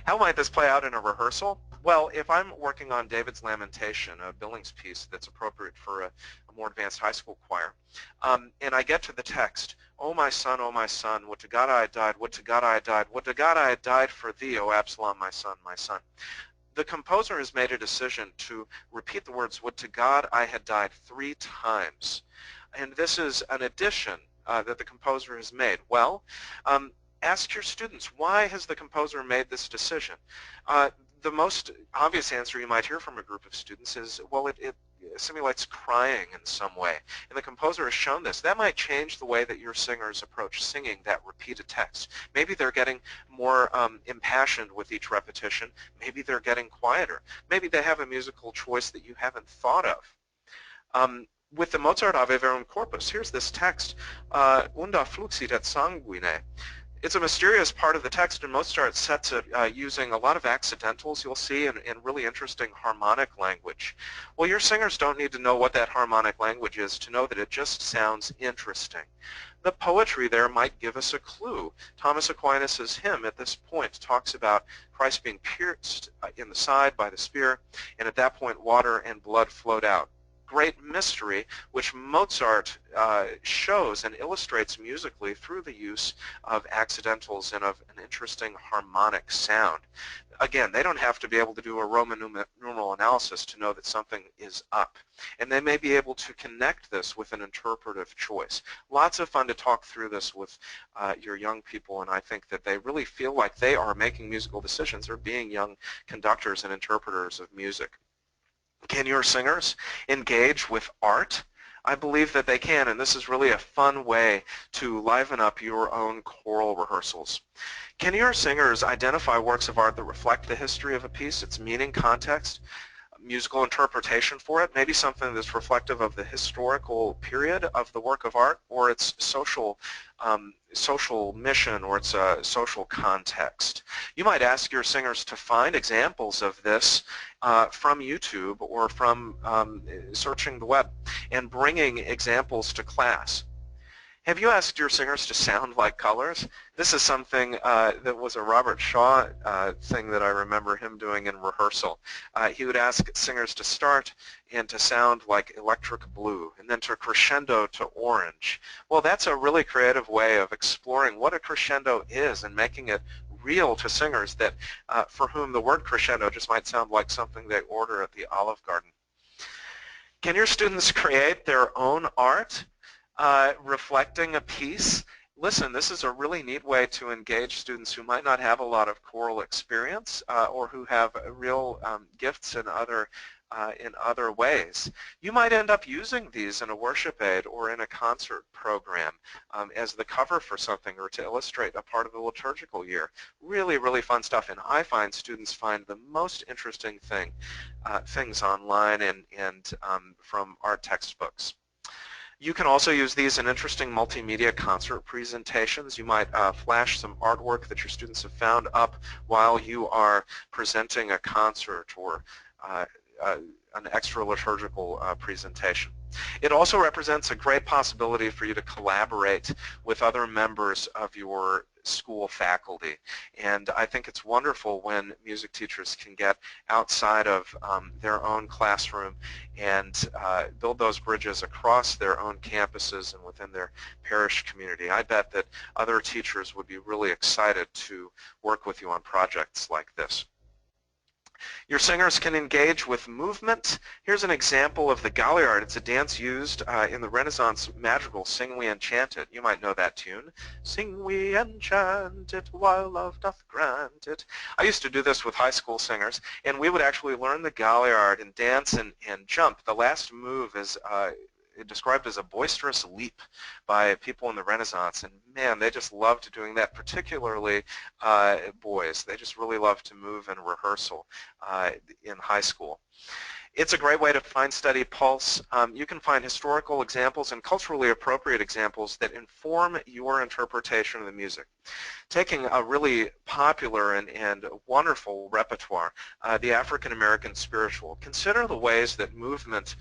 How might this play out in a rehearsal? Well, if I'm working on David's Lamentation, a Billings piece that's appropriate for a more advanced high school choir, and I get to the text, oh my son, would to God I had died, would to God I had died, would to God I had died for thee, O Absalom, my son, my son. the composer has made a decision to repeat the words, "Would to God I had died," 3 times. And this is an addition that the composer has made. Well, ask your students, why has the composer made this decision? The most obvious answer you might hear from a group of students is, well, it simulates crying in some way. And the composer has shown this. That might change the way that your singers approach singing that repeated text. Maybe they're getting more impassioned with each repetition. Maybe they're getting quieter. Maybe they have a musical choice that you haven't thought of. With the Mozart Ave Verum Corpus, here's this text, Unda fluxit et sanguine. It's a mysterious part of the text, and Mozart sets it using a lot of accidentals, you'll see, and really interesting harmonic language. Well, your singers don't need to know what that harmonic language is to know that it just sounds interesting. The poetry there might give us a clue. Thomas Aquinas' hymn at this point talks about Christ being pierced in the side by the spear, and at that point water and blood flowed out. Great mystery, which Mozart shows and illustrates musically through the use of accidentals and of an interesting harmonic sound. Again, they don't have to be able to do a Roman numeral analysis to know that something is up. And they may be able to connect this with an interpretive choice. Lots of fun to talk through this with your young people, and I think that they really feel like they are making musical decisions or being young conductors and interpreters of music. Can your singers engage with art? I believe that they can, and this is really a fun way to liven up your own choral rehearsals. Can your singers identify works of art that reflect the history of a piece, its meaning, context, musical interpretation for it, maybe something that's reflective of the historical period of the work of art or its social mission or its social context? You might ask your singers to find examples of this from YouTube or from searching the web and bringing examples to class. Have you asked your singers to sound like colors? This is something that was a Robert Shaw thing that I remember him doing in rehearsal. He would ask singers to start and to sound like electric blue, and then to crescendo to orange. Well, that's a really creative way of exploring what a crescendo is and making it real to singers that for whom the word crescendo just might sound like something they order at the Olive Garden. Can your students create their own art? Reflecting a piece? Listen, this is a really neat way to engage students who might not have a lot of choral experience or who have real gifts in other ways. You might end up using these in a worship aid or in a concert program as the cover for something or to illustrate a part of the liturgical year. Really, really fun stuff, and I find students find the most interesting things online and from art textbooks. You can also use these in interesting multimedia concert presentations. You might flash some artwork that your students have found up while you are presenting a concert or an extra liturgical presentation. It also represents a great possibility for you to collaborate with other members of your school faculty, and I think it's wonderful when music teachers can get outside of their own classroom and build those bridges across their own campuses and within their parish community. I bet that other teachers would be really excited to work with you on projects like this. Your singers can engage with movement. Here's an example of the Galliard. It's a dance used in the Renaissance madrigal, Sing We Enchant It. You might know that tune. Sing we enchant it while love doth grant it. I used to do this with high school singers, and we would actually learn the Galliard and dance and jump. The last move is described as a boisterous leap by people in the Renaissance, and man, they just loved doing that, particularly boys. They just really loved to move in rehearsal in high school. It's a great way to find, study, pulse. You can find historical examples and culturally appropriate examples that inform your interpretation of the music. Taking a really popular and wonderful repertoire, the African American spiritual, consider the ways that movement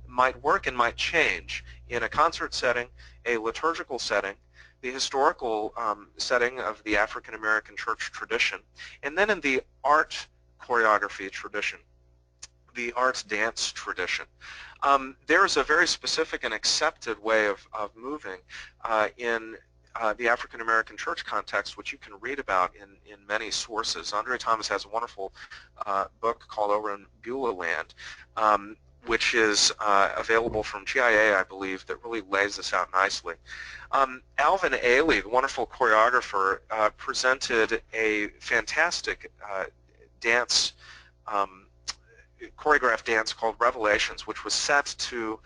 might work and might change in a concert setting, a liturgical setting, the historical setting of the African American church tradition, and then in the art choreography tradition, the arts dance tradition. There is a very specific and accepted way of moving in the African American church context, which you can read about in many sources. Andre Thomas has a wonderful book called Over in Beulah Land, which is available from GIA, I believe, that really lays this out nicely. Alvin Ailey, the wonderful choreographer, presented a fantastic dance, choreographed dance called Revelations, which was set to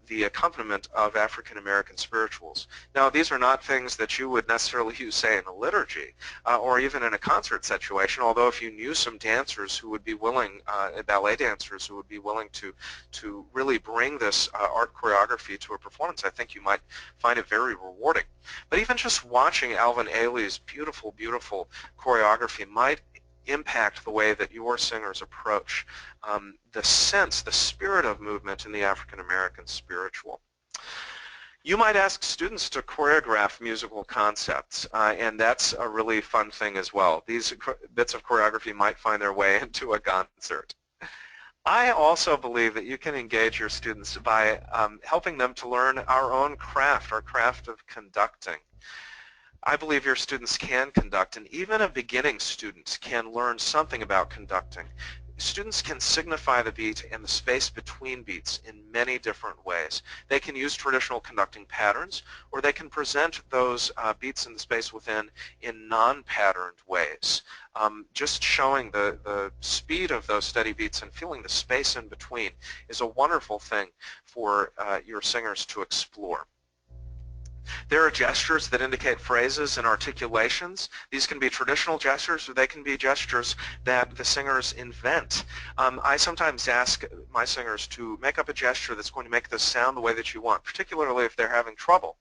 the accompaniment of African American spirituals. Now, these are not things that you would necessarily use, say, in a liturgy or even in a concert situation, although if you knew some dancers who would be willing, ballet dancers who would be willing to really bring this art choreography to a performance, I think you might find it very rewarding. But even just watching Alvin Ailey's beautiful, beautiful choreography might impact the way that your singers approach the sense, the spirit of movement in the African American spiritual. You might ask students to choreograph musical concepts, and that's a really fun thing as well. These bits of choreography might find their way into a concert. I also believe that you can engage your students by helping them to learn our own craft, our craft of conducting. I believe your students can conduct, and even a beginning student can learn something about conducting. Students can signify the beat and the space between beats in many different ways. They can use traditional conducting patterns, or they can present those beats in the space within in non-patterned ways. Just showing the speed of those steady beats and feeling the space in between is a wonderful thing for your singers to explore. There are gestures that indicate phrases and articulations. These can be traditional gestures, or they can be gestures that the singers invent. I sometimes ask my singers to make up a gesture that's going to make this sound the way that you want, particularly if they're having trouble.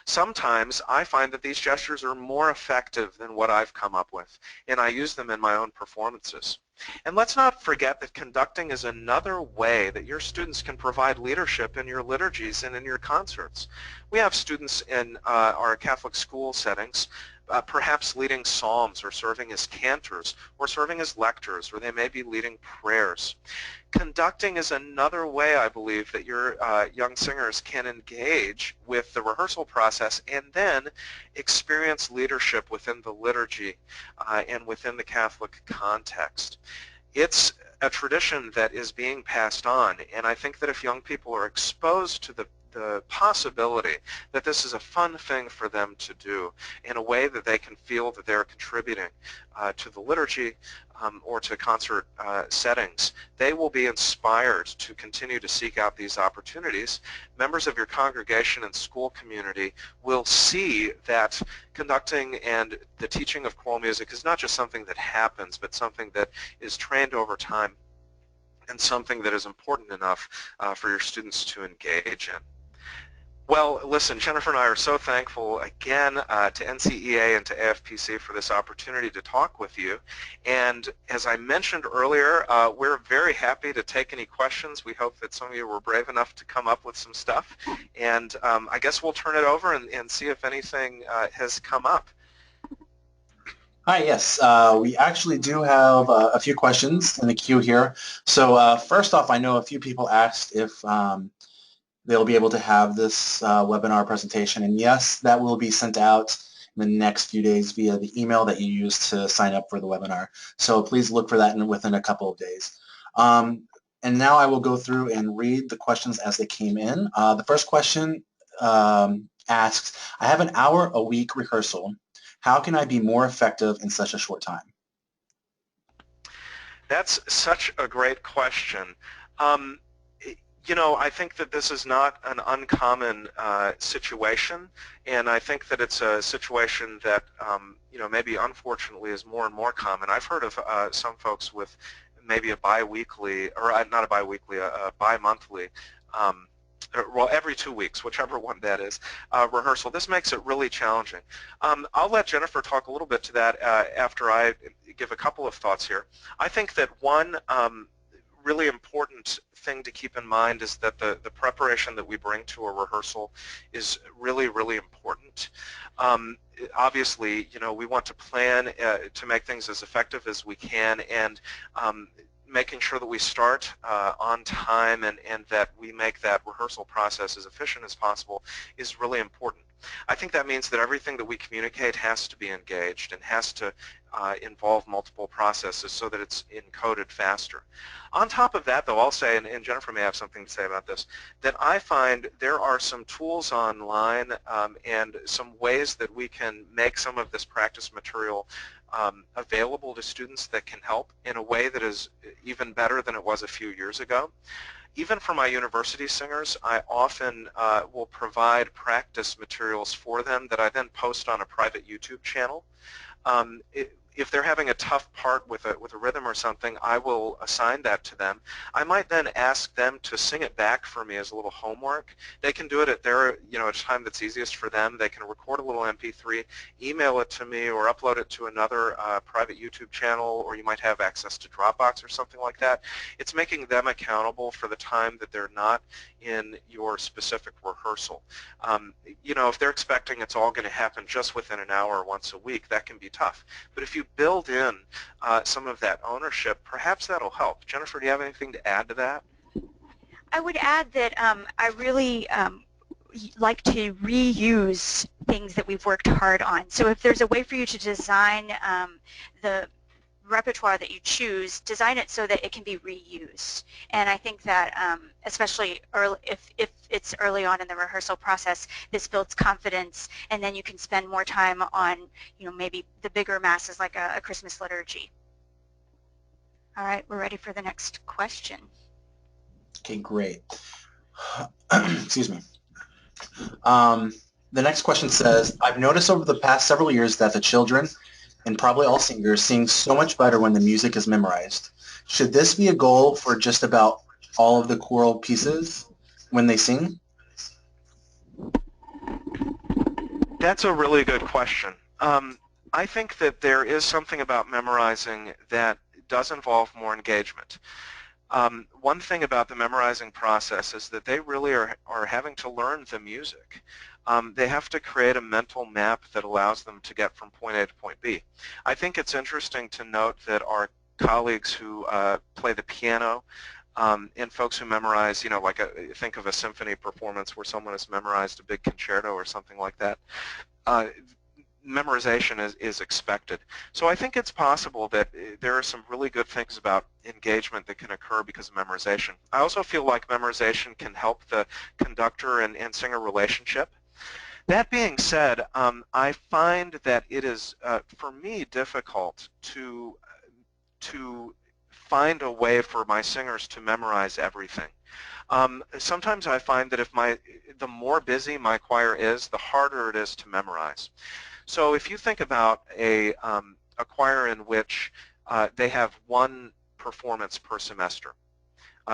Sometimes I find that these gestures are more effective than what I've come up with, and I use them in my own performances. And let's not forget that conducting is another way that your students can provide leadership in your liturgies and in your concerts. We have students in our Catholic school settings perhaps leading psalms or serving as cantors or serving as lectors, or they may be leading prayers. Conducting is another way, I believe, that your young singers can engage with the rehearsal process and then experience leadership within the liturgy and within the Catholic context. It's a tradition that is being passed on, and I think that if young people are exposed to the possibility that this is a fun thing for them to do in a way that they can feel that they're contributing to the liturgy or to concert settings, they will be inspired to continue to seek out these opportunities. Members of your congregation and school community will see that conducting and the teaching of choral music is not just something that happens, but something that is trained over time and something that is important enough for your students to engage in. Well, listen, Jennifer and I are so thankful again to NCEA and to AFPC for this opportunity to talk with you. And as I mentioned earlier, we're very happy to take any questions. We hope that some of you were brave enough to come up with some stuff. And I guess we'll turn it over and see if anything has come up. Hi, yes. We actually do have a few questions in the queue here. So first off, I know a few people asked if they'll be able to have this webinar presentation. And yes, that will be sent out in the next few days via the email that you used to sign up for the webinar. So please look for that within a couple of days. And now I will go through and read the questions as they came in. The first question asks, I have an hour a week rehearsal. How can I be more effective in such a short time? That's such a great question. You know, I think that this is not an uncommon situation, and I think that it's a situation that, you know, maybe unfortunately is more and more common. I've heard of some folks with maybe a bi-weekly, or not a bi-weekly, a bi-monthly, well, every 2 weeks, whichever one that is, rehearsal. This makes it really challenging. I'll let Jennifer talk a little bit to that after I give a couple of thoughts here. I think that one really important thing to keep in mind is that the preparation that we bring to a rehearsal is really, really important. Obviously, you know, we want to plan to make things as effective as we can, and making sure that we start on time and that we make that rehearsal process as efficient as possible is really important. I think that means that everything that we communicate has to be engaged and has to involve multiple processes so that it's encoded faster. On top of that, though, I'll say, and Jennifer may have something to say about this, that I find there are some tools online and some ways that we can make some of this practice material available to students that can help in a way that is even better than it was a few years ago. Even for my university singers, I often will provide practice materials for them that I then post on a private YouTube channel. If they're having a tough part with a rhythm or something, I will assign that to them. I might then ask them to sing it back for me as a little homework. They can do it at their, a time that's easiest for them. They can record a little MP3, email it to me, or upload it to another private YouTube channel, or you might have access to Dropbox or something like that. It's making them accountable for the time that they're not in your specific rehearsal. If they're expecting it's all going to happen just within an hour once a week, that can be tough. But if you build in some of that ownership, perhaps that'll help. Jennifer, do you have anything to add to that? I would add that I really like to reuse things that we've worked hard on. So if there's a way for you to design the repertoire that you choose, design it so that it can be reused. And I think that especially early, if it's early on in the rehearsal process, this builds confidence, and then you can spend more time on maybe the bigger masses like a Christmas liturgy. All right, we're ready for the next question. Okay, great. Excuse me. The next question says, I've noticed over the past several years that the children, and probably all singers, sing so much better when the music is memorized. Should this be a goal for just about all of the choral pieces when they sing? That's a really good question. I think that there is something about memorizing that does involve more engagement. One thing about the memorizing process is that they really are having to learn the music. They have to create a mental map that allows them to get from point A to point B. I think it's interesting to note that our colleagues who play the piano and folks who memorize, think of a symphony performance where someone has memorized a big concerto or something like that. Memorization is expected. So I think it's possible that there are some really good things about engagement that can occur because of memorization. I also feel like memorization can help the conductor and singer relationship. That being said, I find that it is, for me, difficult to find a way for my singers to memorize everything. Sometimes I find that the more busy my choir is, the harder it is to memorize. So if you think about a choir in which they have one performance per semester,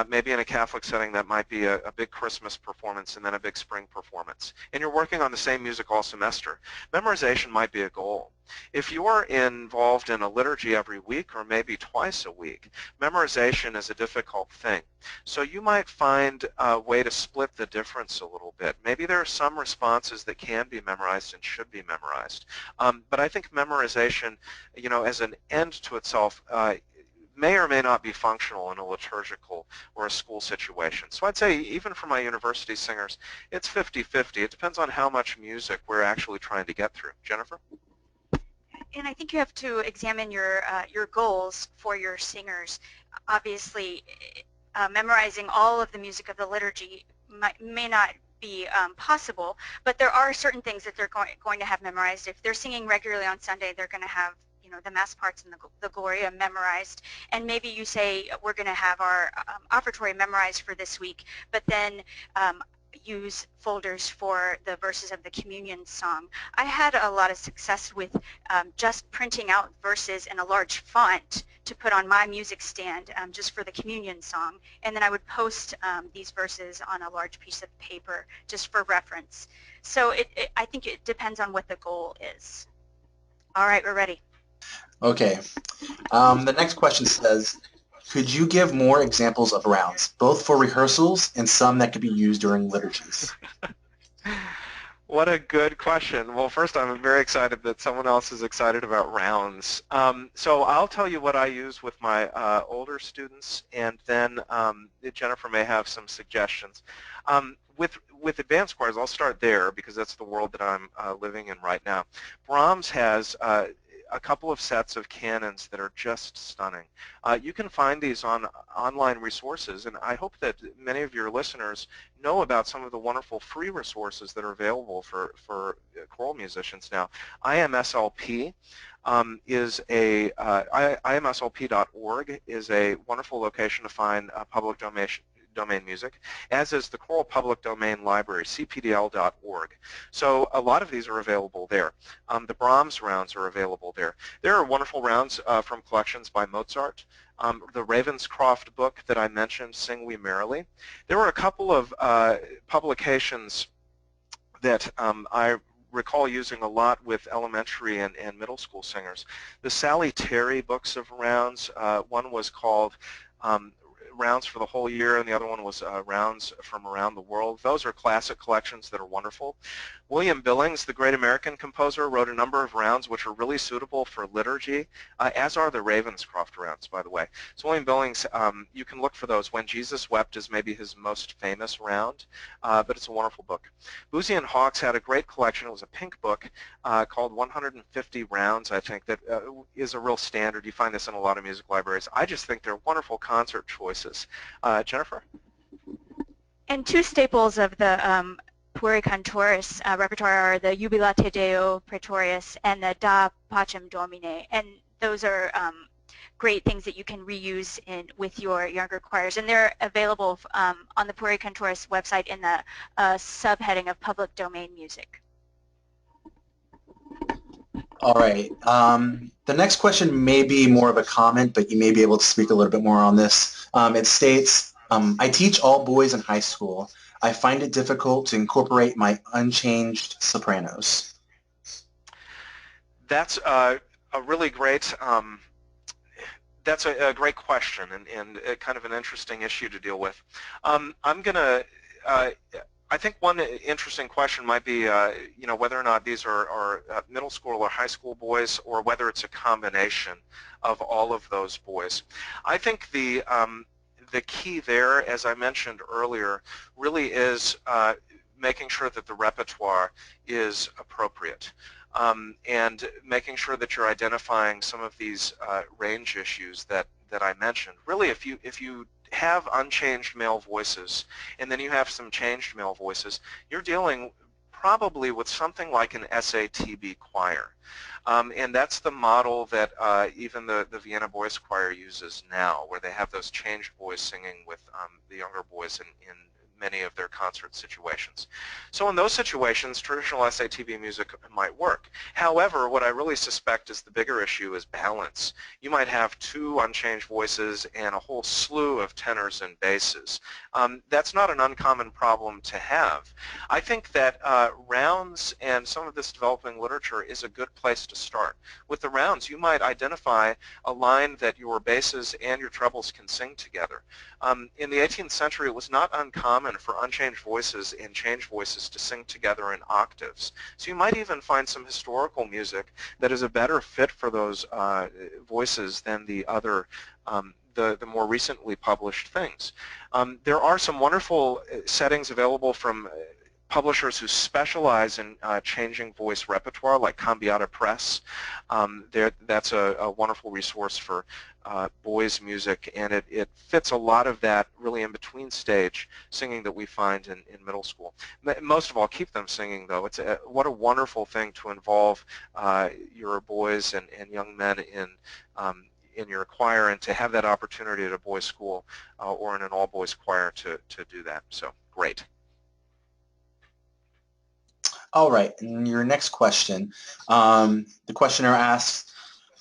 maybe in a Catholic setting that might be a big Christmas performance and then a big spring performance, and you're working on the same music all semester, memorization might be a goal. If you're involved in a liturgy every week or maybe twice a week, memorization is a difficult thing. So you might find a way to split the difference a little bit. Maybe there are some responses that can be memorized and should be memorized. But I think memorization, as an end to itself, may or may not be functional in a liturgical or a school situation. So I'd say even for my university singers, it's 50-50. It depends on how much music we're actually trying to get through. Jennifer? And I think you have to examine your goals for your singers. Obviously, memorizing all of the music of the liturgy may not be possible, but there are certain things that they're going to have memorized. If they're singing regularly on Sunday, they're going to have the Mass parts and the Gloria memorized, and maybe you say we're going to have our offertory memorized for this week, but then use folders for the verses of the communion song. I had a lot of success with just printing out verses in a large font to put on my music stand just for the communion song, and then I would post these verses on a large piece of paper just for reference. So I think it depends on what the goal is. All right, we're ready. Okay. The next question says, could you give more examples of rounds, both for rehearsals and some that could be used during liturgies? What a good question. Well, first, I'm very excited that someone else is excited about rounds. So I'll tell you what I use with my older students, and then Jennifer may have some suggestions. with advanced choirs, I'll start there because that's the world that I'm living in right now. Brahms has a couple of sets of canons that are just stunning. You can find these on online resources, and I hope that many of your listeners know about some of the wonderful free resources that are available for choral musicians now. IMSLP is imslp.org is a wonderful location to find public domain music, as is the Choral Public Domain Library, cpdl.org. So a lot of these are available there. The Brahms rounds are available there. There are wonderful rounds from collections by Mozart. The Ravenscroft book that I mentioned, Sing We Merrily. There were a couple of publications that I recall using a lot with elementary and middle school singers. The Sally Terry books of rounds, one was called Rounds for the Whole Year, and the other one was Rounds from Around the World. Those are classic collections that are wonderful. William Billings, the great American composer, wrote a number of rounds which are really suitable for liturgy, as are the Ravenscroft rounds, by the way. So William Billings, you can look for those. When Jesus Wept is maybe his most famous round, but it's a wonderful book. Boozy and Hawkes had a great collection. It was a pink book called 150 Rounds, I think, that is a real standard. You find this in a lot of music libraries. I just think they're wonderful concert choices. Jennifer? And two staples of the Pueri Cantores repertoire are the Jubilate Deo Praetorius and the Da Pacem Domine, and those are great things that you can reuse with your younger choirs, and they're available on the Pueri Cantores website in the subheading of public domain music. All right. The next question may be more of a comment, but you may be able to speak a little bit more on this. It states, I teach all boys in high school. I find it difficult to incorporate my unchanged sopranos. That's a really great that's a great question and kind of an interesting issue to deal with. I think one interesting question might be, you know, whether or not these are middle school or high school boys, or whether it's a combination of all of those boys. I think the key there, as I mentioned earlier, really is making sure that the repertoire is appropriate. And making sure that you're identifying some of these range issues that I mentioned. Really, if you have unchanged male voices and then you have some changed male voices, you're dealing probably with something like an SATB choir. And that's the model that even the Vienna Boys Choir uses now, where they have those changed boys singing with the younger boys in many of their concert situations. So in those situations, traditional SATB music might work. However, what I really suspect is the bigger issue is balance. You might have two unchanged voices and a whole slew of tenors and basses. That's not an uncommon problem to have. I think that rounds and some of this developing literature is a good place to start. With the rounds, you might identify a line that your basses and your trebles can sing together. In the 18th century, it was not uncommon for unchanged voices and changed voices to sing together in octaves. So you might even find some historical music that is a better fit for those voices than the other, the more recently published things. There are some wonderful settings available from publishers who specialize in changing voice repertoire, like Cambiata Press. That's a wonderful resource for boys music, and it fits a lot of that really in between stage singing that we find in middle school. Most of all, keep them singing, though. What a wonderful thing to involve your boys and young men in your choir, and to have that opportunity at a boys' school or in an all-boys choir to do that. So great. All right, and your next question. The questioner asks,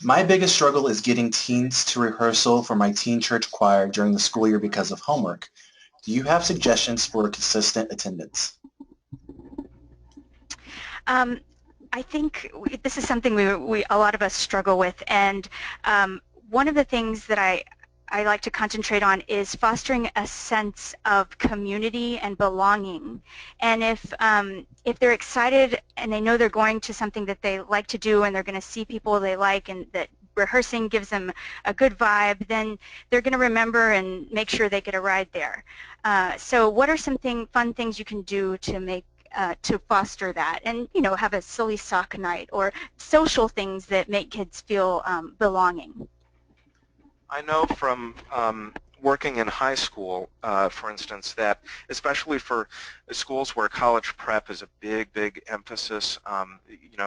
my biggest struggle is getting teens to rehearsal for my teen church choir during the school year because of homework. Do you have suggestions for consistent attendance? I think this is something a lot of us struggle with, and one of the things that I like to concentrate on is fostering a sense of community and belonging. And if they're excited and they know they're going to something that they like to do, and they're going to see people they like and that rehearsing gives them a good vibe, then they're going to remember and make sure they get a ride there. So what are some fun things you can do to make to foster that, and have a silly sock night or social things that make kids feel belonging? I know from working in high school, for instance, that especially for schools where college prep is a big emphasis,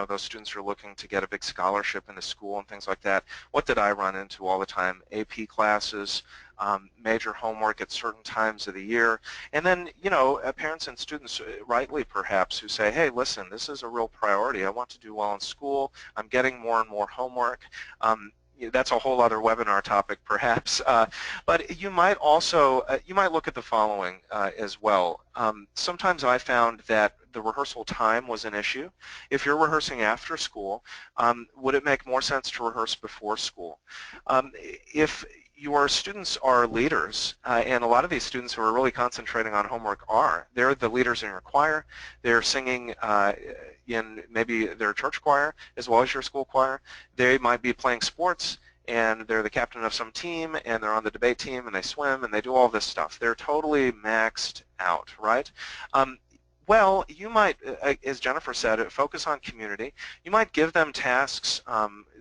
those students are looking to get a big scholarship in the school and things like that. What did I run into all the time? AP classes, major homework at certain times of the year, and then, parents and students, rightly perhaps, who say, hey, listen, this is a real priority. I want to do well in school. I'm getting more and more homework. That's a whole other webinar topic, perhaps. But you might also you might look at the following as well. Sometimes I found that the rehearsal time was an issue. If you're rehearsing after school, would it make more sense to rehearse before school? If your students are leaders, and a lot of these students who are really concentrating on homework they're the leaders in your choir, they're singing in maybe their church choir as well as your school choir, they might be playing sports and they're the captain of some team and they're on the debate team and they swim and they do all this stuff. They're totally maxed out, right? Well, you might, as Jennifer said, focus on community. You might give them tasks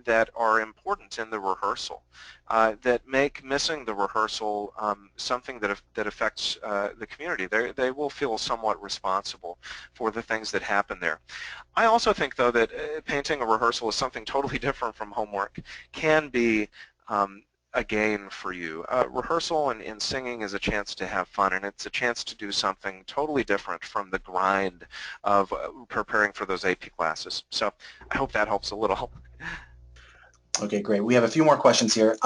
that are important in the rehearsal, that make missing the rehearsal something that affects the community. They will feel somewhat responsible for the things that happen there. I also think, though, that painting a rehearsal is something totally different from homework, can be a gain for you. Rehearsal and singing is a chance to have fun, and it's a chance to do something totally different from the grind of preparing for those AP classes. So I hope that helps a little. Okay, great. We have a few more questions here.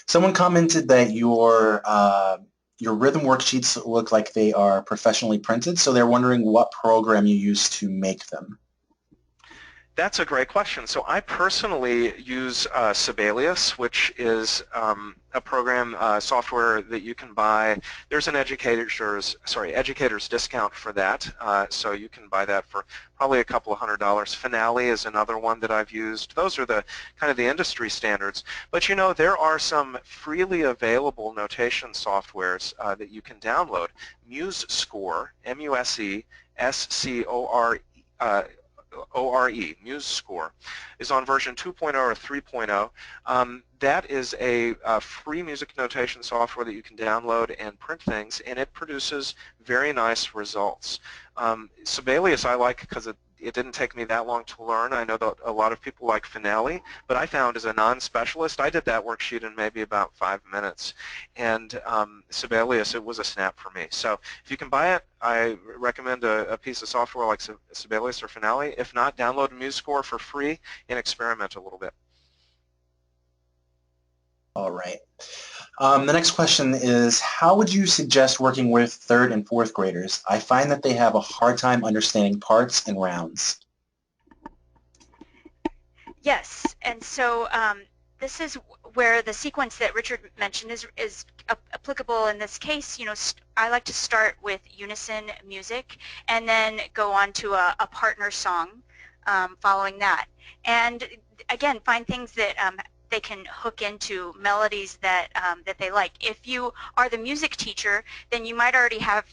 Someone commented that your rhythm worksheets look like they are professionally printed, so they're wondering what program you use to make them. That's a great question. So I personally use Sibelius, which is a program software that you can buy. There's an educator's discount for that, so you can buy that for probably a couple of $100. Finale is another one that I've used. Those are the kind of the industry standards. But there are some freely available notation softwares that you can download. MuseScore, MuseScore, MuseScore, is on version 2.0 or 3.0. That is a free music notation software that you can download and print things, and it produces very nice results. Sibelius I like because it didn't take me that long to learn. I know that a lot of people like Finale, but I found as a non-specialist, I did that worksheet in maybe about 5 minutes. And Sibelius, it was a snap for me. So if you can buy it, I recommend a piece of software like Sibelius or Finale. If not, download MuseScore for free and experiment a little bit. All right. The next question is, how would you suggest working with third and fourth graders? I find that they have a hard time understanding parts and rounds. Yes, and so this is where the sequence that Richard mentioned is applicable in this case. I like to start with unison music and then go on to a partner song following that. And again, find things that they can hook into, melodies that that they like. If you are the music teacher, then you might already have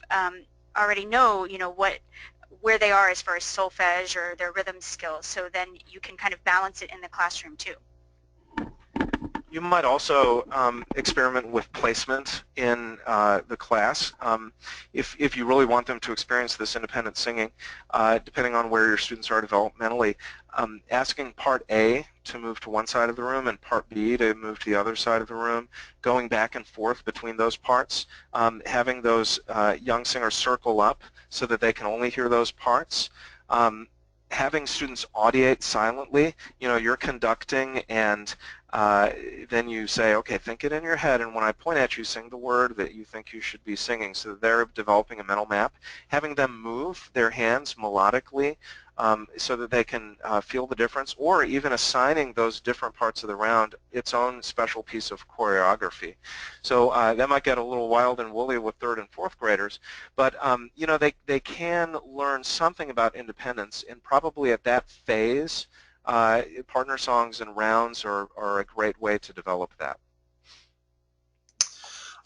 know where they are as far as solfege or their rhythm skills, so then you can kind of balance it in the classroom too. You might also experiment with placement in the class. If you really want them to experience this independent singing, depending on where your students are developmentally, asking part A to move to one side of the room and part B to move to the other side of the room, going back and forth between those parts, having those young singers circle up so that they can only hear those parts, having students audiate silently. You're conducting and then you say, okay, think it in your head, and when I point at you, sing the word that you think you should be singing. So they're developing a mental map. Having them move their hands melodically so that they can feel the difference, or even assigning those different parts of the round its own special piece of choreography. So that might get a little wild and woolly with third and fourth graders, but they can learn something about independence, and probably at that phase partner songs and rounds are a great way to develop that.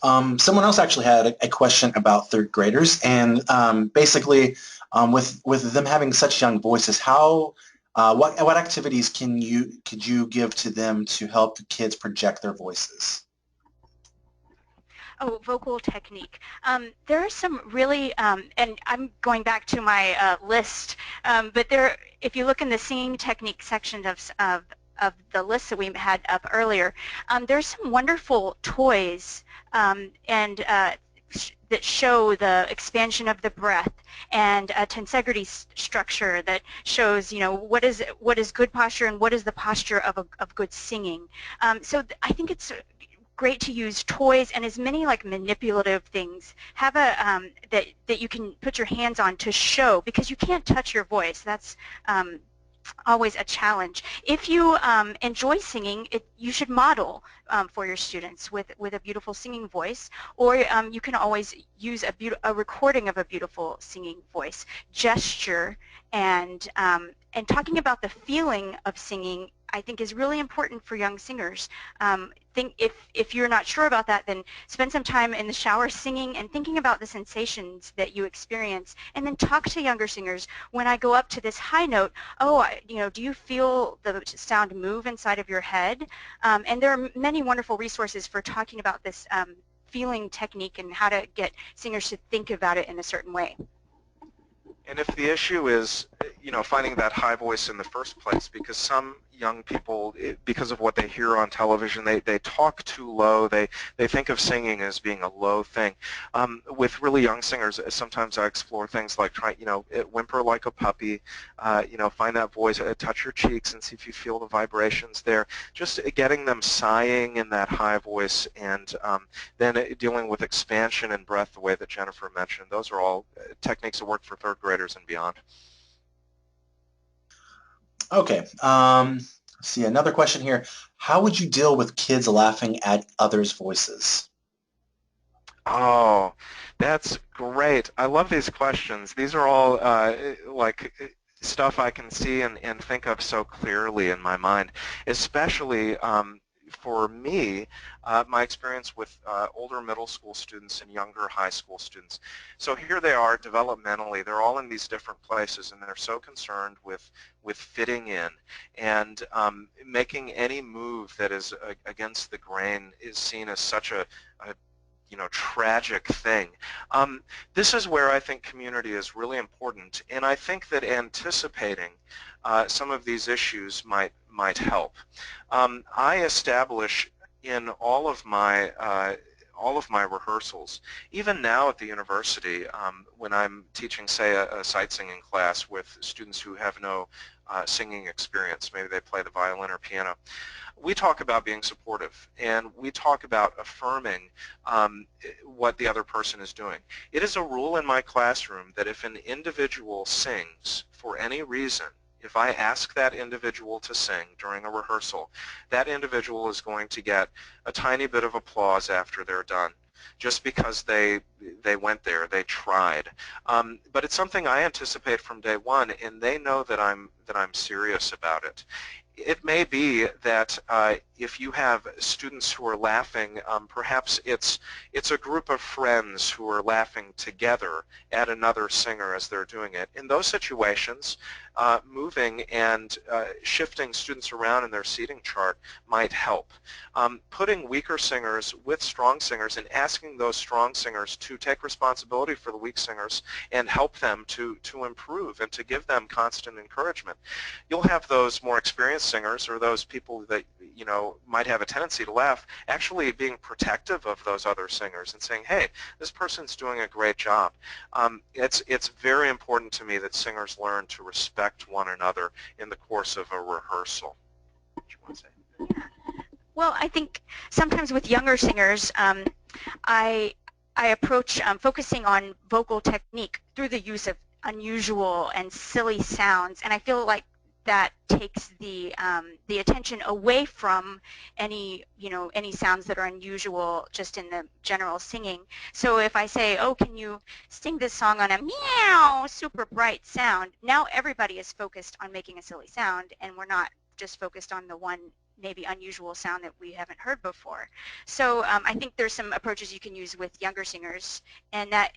Someone else actually had a question about third graders, and basically, with them having such young voices, how what activities could you give to them to help the kids project their voices? Oh, vocal technique. There are some really, and I'm going back to my list, but if you look in the singing technique section of the list that we had up earlier, there's some wonderful toys and that show the expansion of the breath and a tensegrity structure that shows, what is good posture and what is the posture of good singing. So I think it's great to use toys and as many like manipulative things. Have a that you can put your hands on to show, because you can't touch your voice. That's always a challenge. If you enjoy singing, you should model for your students with a beautiful singing voice, or you can always use a recording of a beautiful singing voice. Gesture and talking about the feeling of singing, I think, is really important for young singers. If you're not sure about that, then spend some time in the shower singing and thinking about the sensations that you experience, and then talk to younger singers. When I go up to this high note, do you feel the sound move inside of your head? And there are many wonderful resources for talking about this feeling technique and how to get singers to think about it in a certain way. And if the issue is, finding that high voice in the first place, because some young people, because of what they hear on television, they talk too low. They think of singing as being a low thing. With really young singers, sometimes I explore things like whimper like a puppy. Find that voice, touch your cheeks, and see if you feel the vibrations there. Just getting them sighing in that high voice, and then dealing with expansion and breath, the way that Jennifer mentioned. Those are all techniques that work for third graders and beyond. Okay. See, another question here. How would you deal with kids laughing at others' voices? Oh, that's great. I love these questions. These are all stuff I can see and think of so clearly in my mind, especially for me, my experience with older middle school students and younger high school students. So here they are developmentally. They're all in these different places, and they're so concerned with fitting in, and making any move that is against the grain is seen as such a tragic thing. This is where I think community is really important, and I think that anticipating some of these issues might help. I establish in all of my rehearsals, even now at the university, when I'm teaching, say, a sight singing class with students who have no singing experience, maybe they play the violin or piano, we talk about being supportive, and we talk about affirming what the other person is doing. It is a rule in my classroom that if an individual sings for any reason, if I ask that individual to sing during a rehearsal, that individual is going to get a tiny bit of applause after they're done, just because they went there, they tried. But it's something I anticipate from day one, and they know that I'm serious about it. It may be that if you have students who are laughing, perhaps it's a group of friends who are laughing together at another singer as they're doing it. In those situations, moving and shifting students around in their seating chart might help. Putting weaker singers with strong singers and asking those strong singers to take responsibility for the weak singers and help them to improve and to give them constant encouragement. You'll have those more experienced singers, or those people that might have a tendency to laugh, actually being protective of those other singers and saying, hey, this person's doing a great job. It's very important to me that singers learn to respect one another in the course of a rehearsal. What do you want to say? Well, I think sometimes with younger singers, I approach focusing on vocal technique through the use of unusual and silly sounds, and I feel like that takes the attention away from any any sounds that are unusual just in the general singing. So if I say, oh, can you sing this song on a meow super bright sound, now everybody is focused on making a silly sound, and we're not just focused on the one maybe unusual sound that we haven't heard before. So I think there's some approaches you can use with younger singers, and that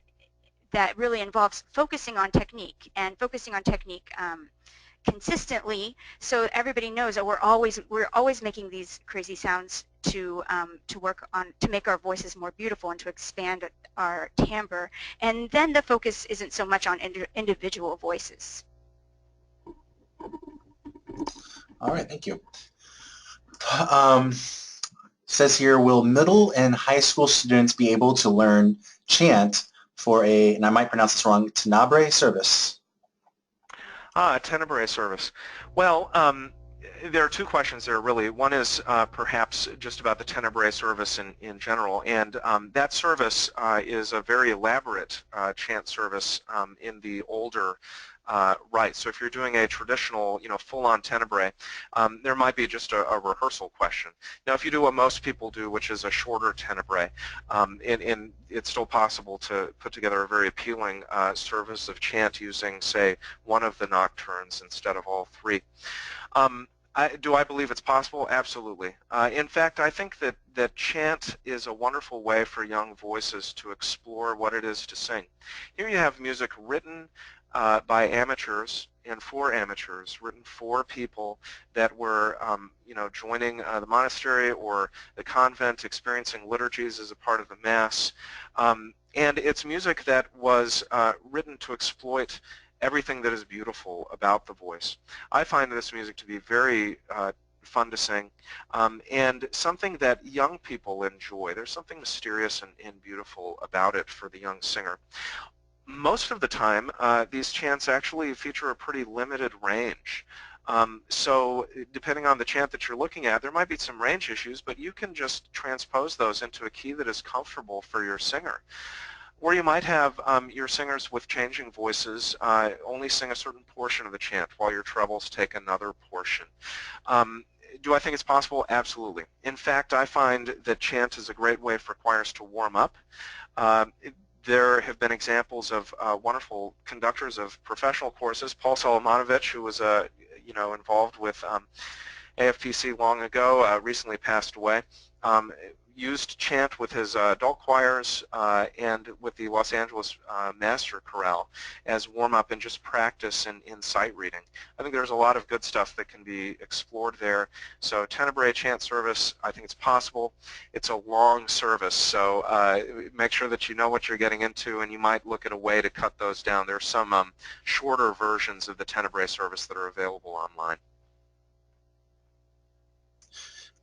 really involves focusing on technique and focusing on technique consistently, so everybody knows that we're always making these crazy sounds to work on, to make our voices more beautiful and to expand our timbre. And then the focus isn't so much on individual voices. All right, thank you. Says here, will middle and high school students be able to learn chant for a, and I might pronounce this wrong, tenebrae service? Tenebrae service. Well, there are two questions there, really. One is perhaps just about the Tenebrae service in general, and that service is a very elaborate chant service in the older rites. So if you're doing a traditional, full-on Tenebrae, there might be just a rehearsal question. Now, if you do what most people do, which is a shorter Tenebrae, and it's still possible to put together a very appealing service of chant using, say, one of the nocturnes instead of all three. Do I believe it's possible? Absolutely. In fact, I think that chant is a wonderful way for young voices to explore what it is to sing. Here you have music written by amateurs and for amateurs, written for people that were, joining the monastery or the convent, experiencing liturgies as a part of the Mass. And it's music that was written to exploit everything that is beautiful about the voice. I find this music to be very fun to sing, and something that young people enjoy. There's something mysterious and beautiful about it for the young singer. Most of the time, these chants actually feature a pretty limited range. So depending on the chant that you're looking at, there might be some range issues, but you can just transpose those into a key that is comfortable for your singer. Or you might have your singers with changing voices only sing a certain portion of the chant while your trebles take another portion. Do I think it's possible? Absolutely. In fact, I find that chant is a great way for choirs to warm up. There have been examples of wonderful conductors of professional courses. Paul Solomonovich, who was involved with AFPC long ago, recently passed away, used chant with his adult choirs and with the Los Angeles Master Chorale as warm-up and just practice in sight reading. I think there's a lot of good stuff that can be explored there. So Tenebrae chant service, I think it's possible. It's a long service, so make sure that you know what you're getting into, and you might look at a way to cut those down. There's some shorter versions of the Tenebrae service that are available online.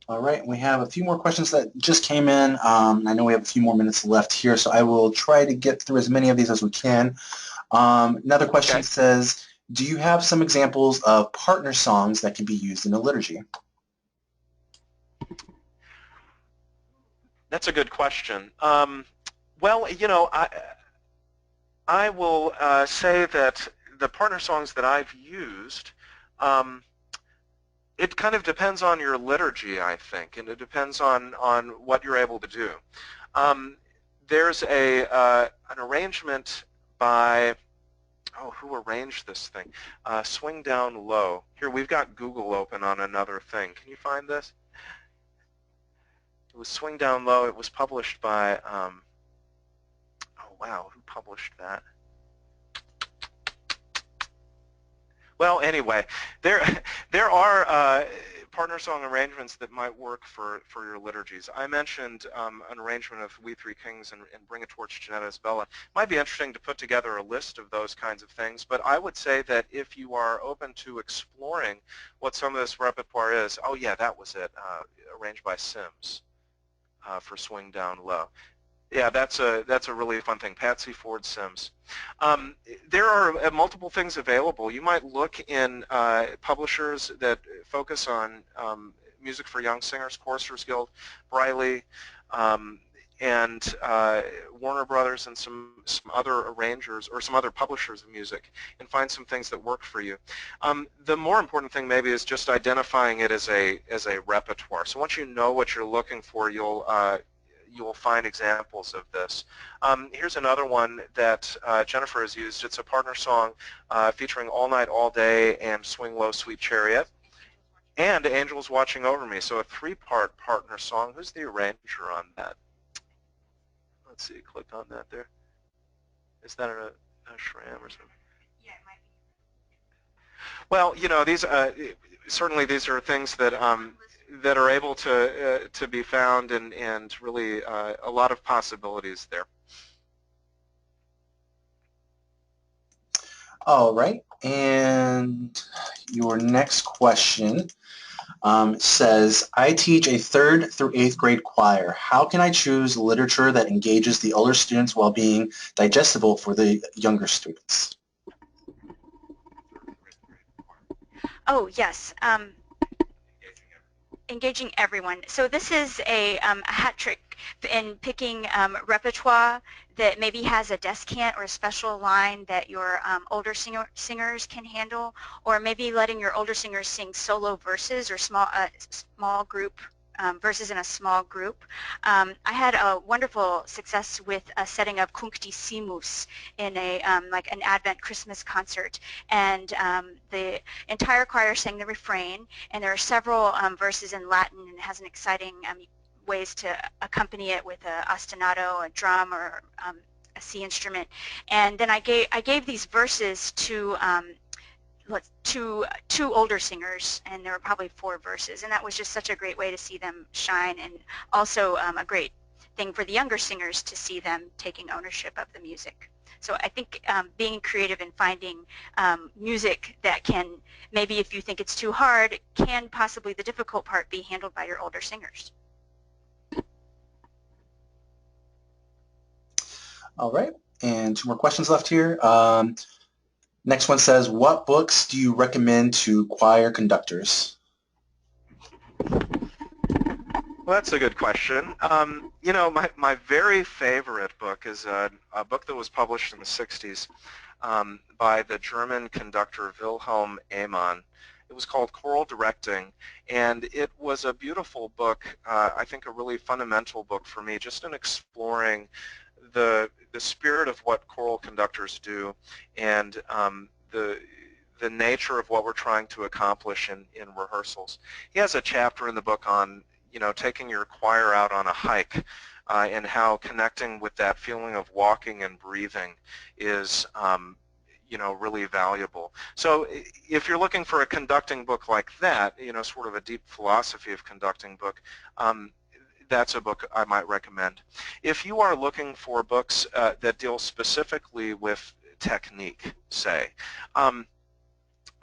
All right, we have a few more questions that just came in. I know we have a few more minutes left here, so I will try to get through as many of these as we can. Another question says, do you have some examples of partner songs that can be used in a liturgy? That's a good question. Well, I will say that the partner songs that I've used, it kind of depends on your liturgy, I think, and it depends on what you're able to do. There's an arrangement by, who arranged this thing? Swing Down Low. Here, we've got Google open on another thing. Can you find this? It was Swing Down Low. It was published by, oh wow, who published that? Well, anyway, there are partner song arrangements that might work for your liturgies. I mentioned an arrangement of We Three Kings and Bring a Torch, Janetta Isabella. It might be interesting to put together a list of those kinds of things, but I would say that if you are open to exploring what some of this repertoire is, oh yeah, that was it, arranged by Sims for Swing Down Low. Yeah, that's a really fun thing. Patsy Ford Sims. There are multiple things available. You might look in publishers that focus on music for young singers, Choristers Guild, Briley. and Warner Brothers and some other arrangers or some other publishers of music, and find some things that work for you. The more important thing maybe is just identifying it as a repertoire. So once you know what you're looking for, you'll find examples of this. Here's another one that Jennifer has used. It's a partner song featuring All Night, All Day and Swing Low, Sweet Chariot, and Angels Watching Over Me. So a three-part partner song. Who's the arranger on that? Let's see, click on that there. Is that a Shram or something? Yeah, it might be. Well, you know, these certainly these are things that that are able to be found, and really a lot of possibilities there. All right, and your next question says, I teach a 3rd through 8th grade choir. How can I choose literature that engages the older students while being digestible for the younger students? Oh, yes. Engaging everyone. So this is a hat trick in picking repertoire that maybe has a descant or a special line that your older singers can handle, or maybe letting your older singers sing solo verses or small group verses in a small group. I had a wonderful success with setting up Cunctisimus in a like an Advent Christmas concert, and the entire choir sang the refrain, and there are several verses in Latin, and it has an exciting ways to accompany it with a ostinato, a drum, or a C instrument. And then I gave these verses to two older singers, and there were probably 4 verses, and that was just such a great way to see them shine, and also a great thing for the younger singers to see them taking ownership of the music. So I think being creative and finding music that can, maybe if you think it's too hard, can possibly the difficult part be handled by your older singers. All right, and 2 more questions left here. Next one says, what books do you recommend to choir conductors? Well, that's a good question. You know, my very favorite book is a book that was published in the 60s by the German conductor Wilhelm Amann. It was called Choral Directing, and it was a beautiful book, I think a really fundamental book for me, just in exploring the spirit of what choral conductors do, and the nature of what we're trying to accomplish in rehearsals. He has a chapter in the book on, you know, taking your choir out on a hike, and how connecting with that feeling of walking and breathing is you know, really valuable. So if you're looking for a conducting book like that, you know, sort of a deep philosophy of conducting book, that's a book I might recommend. If you are looking for books that deal specifically with technique, say,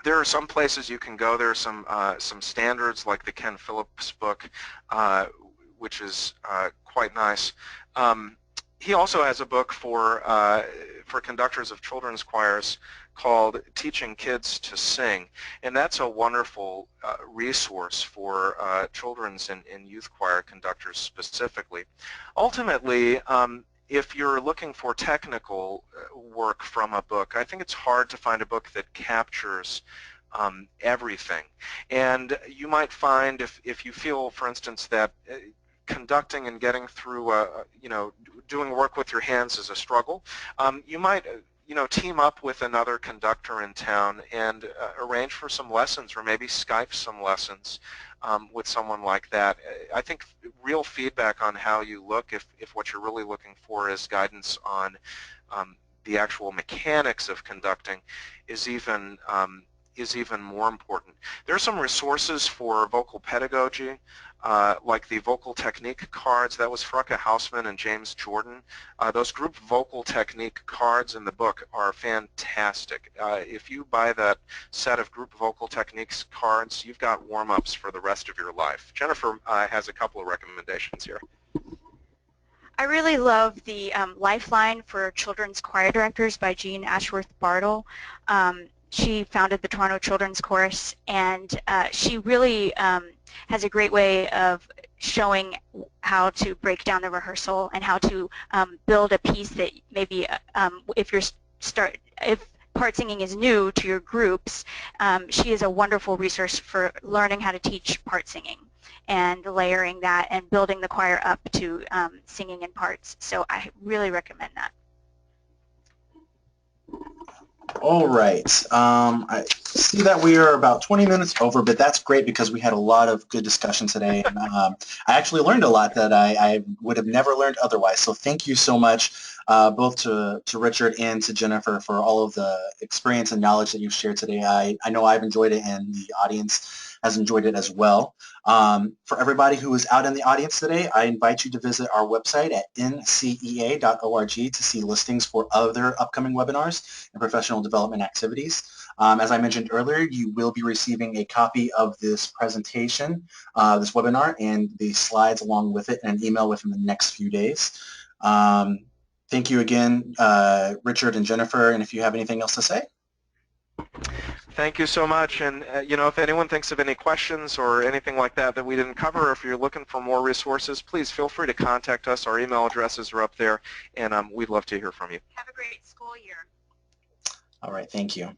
there are some places you can go. There are some standards like the Ken Phillips book, which is quite nice. He also has a book for conductors of children's choirs called Teaching Kids to Sing, and that's a wonderful resource for children's and youth choir conductors specifically. Ultimately, if you're looking for technical work from a book, I think it's hard to find a book that captures everything. And you might find, if you feel, for instance, that conducting and getting through, you know, doing work with your hands is a struggle, you might, you know, team up with another conductor in town and arrange for some lessons, or maybe Skype some lessons with someone like that. I think real feedback on how you look, if what you're really looking for is guidance on the actual mechanics of conducting, is even more important. There are some resources for vocal pedagogy, like the vocal technique cards. That was Frucka Hausman and James Jordan. Those group vocal technique cards in the book are fantastic. If you buy that set of group vocal techniques cards, you've got warm-ups for the rest of your life. Jennifer has a couple of recommendations here. I really love the Lifeline for Children's Choir Directors by Jean Ashworth Bartle. She founded the Toronto Children's Chorus, and she really has a great way of showing how to break down the rehearsal and how to build a piece that maybe if part singing is new to your groups, she is a wonderful resource for learning how to teach part singing and layering that and building the choir up to singing in parts. So I really recommend that. All right. I see that we are about 20 minutes over, but that's great because we had a lot of good discussion today. And I actually learned a lot that I would have never learned otherwise. So thank you so much, both to Richard and to Jennifer, for all of the experience and knowledge that you've shared today. I know I've enjoyed it, and the audience has enjoyed it as well. For everybody who is out in the audience today, I invite you to visit our website at ncea.org to see listings for other upcoming webinars and professional development activities. As I mentioned earlier, you will be receiving a copy of this presentation, this webinar, and the slides along with it in an email within the next few days. Thank you again, Richard and Jennifer, and if you have anything else to say. Thank you so much, and you know, if anyone thinks of any questions or anything like that that we didn't cover, or if you're looking for more resources, please feel free to contact us. Our email addresses are up there, and we'd love to hear from you. Have a great school year. All right, thank you.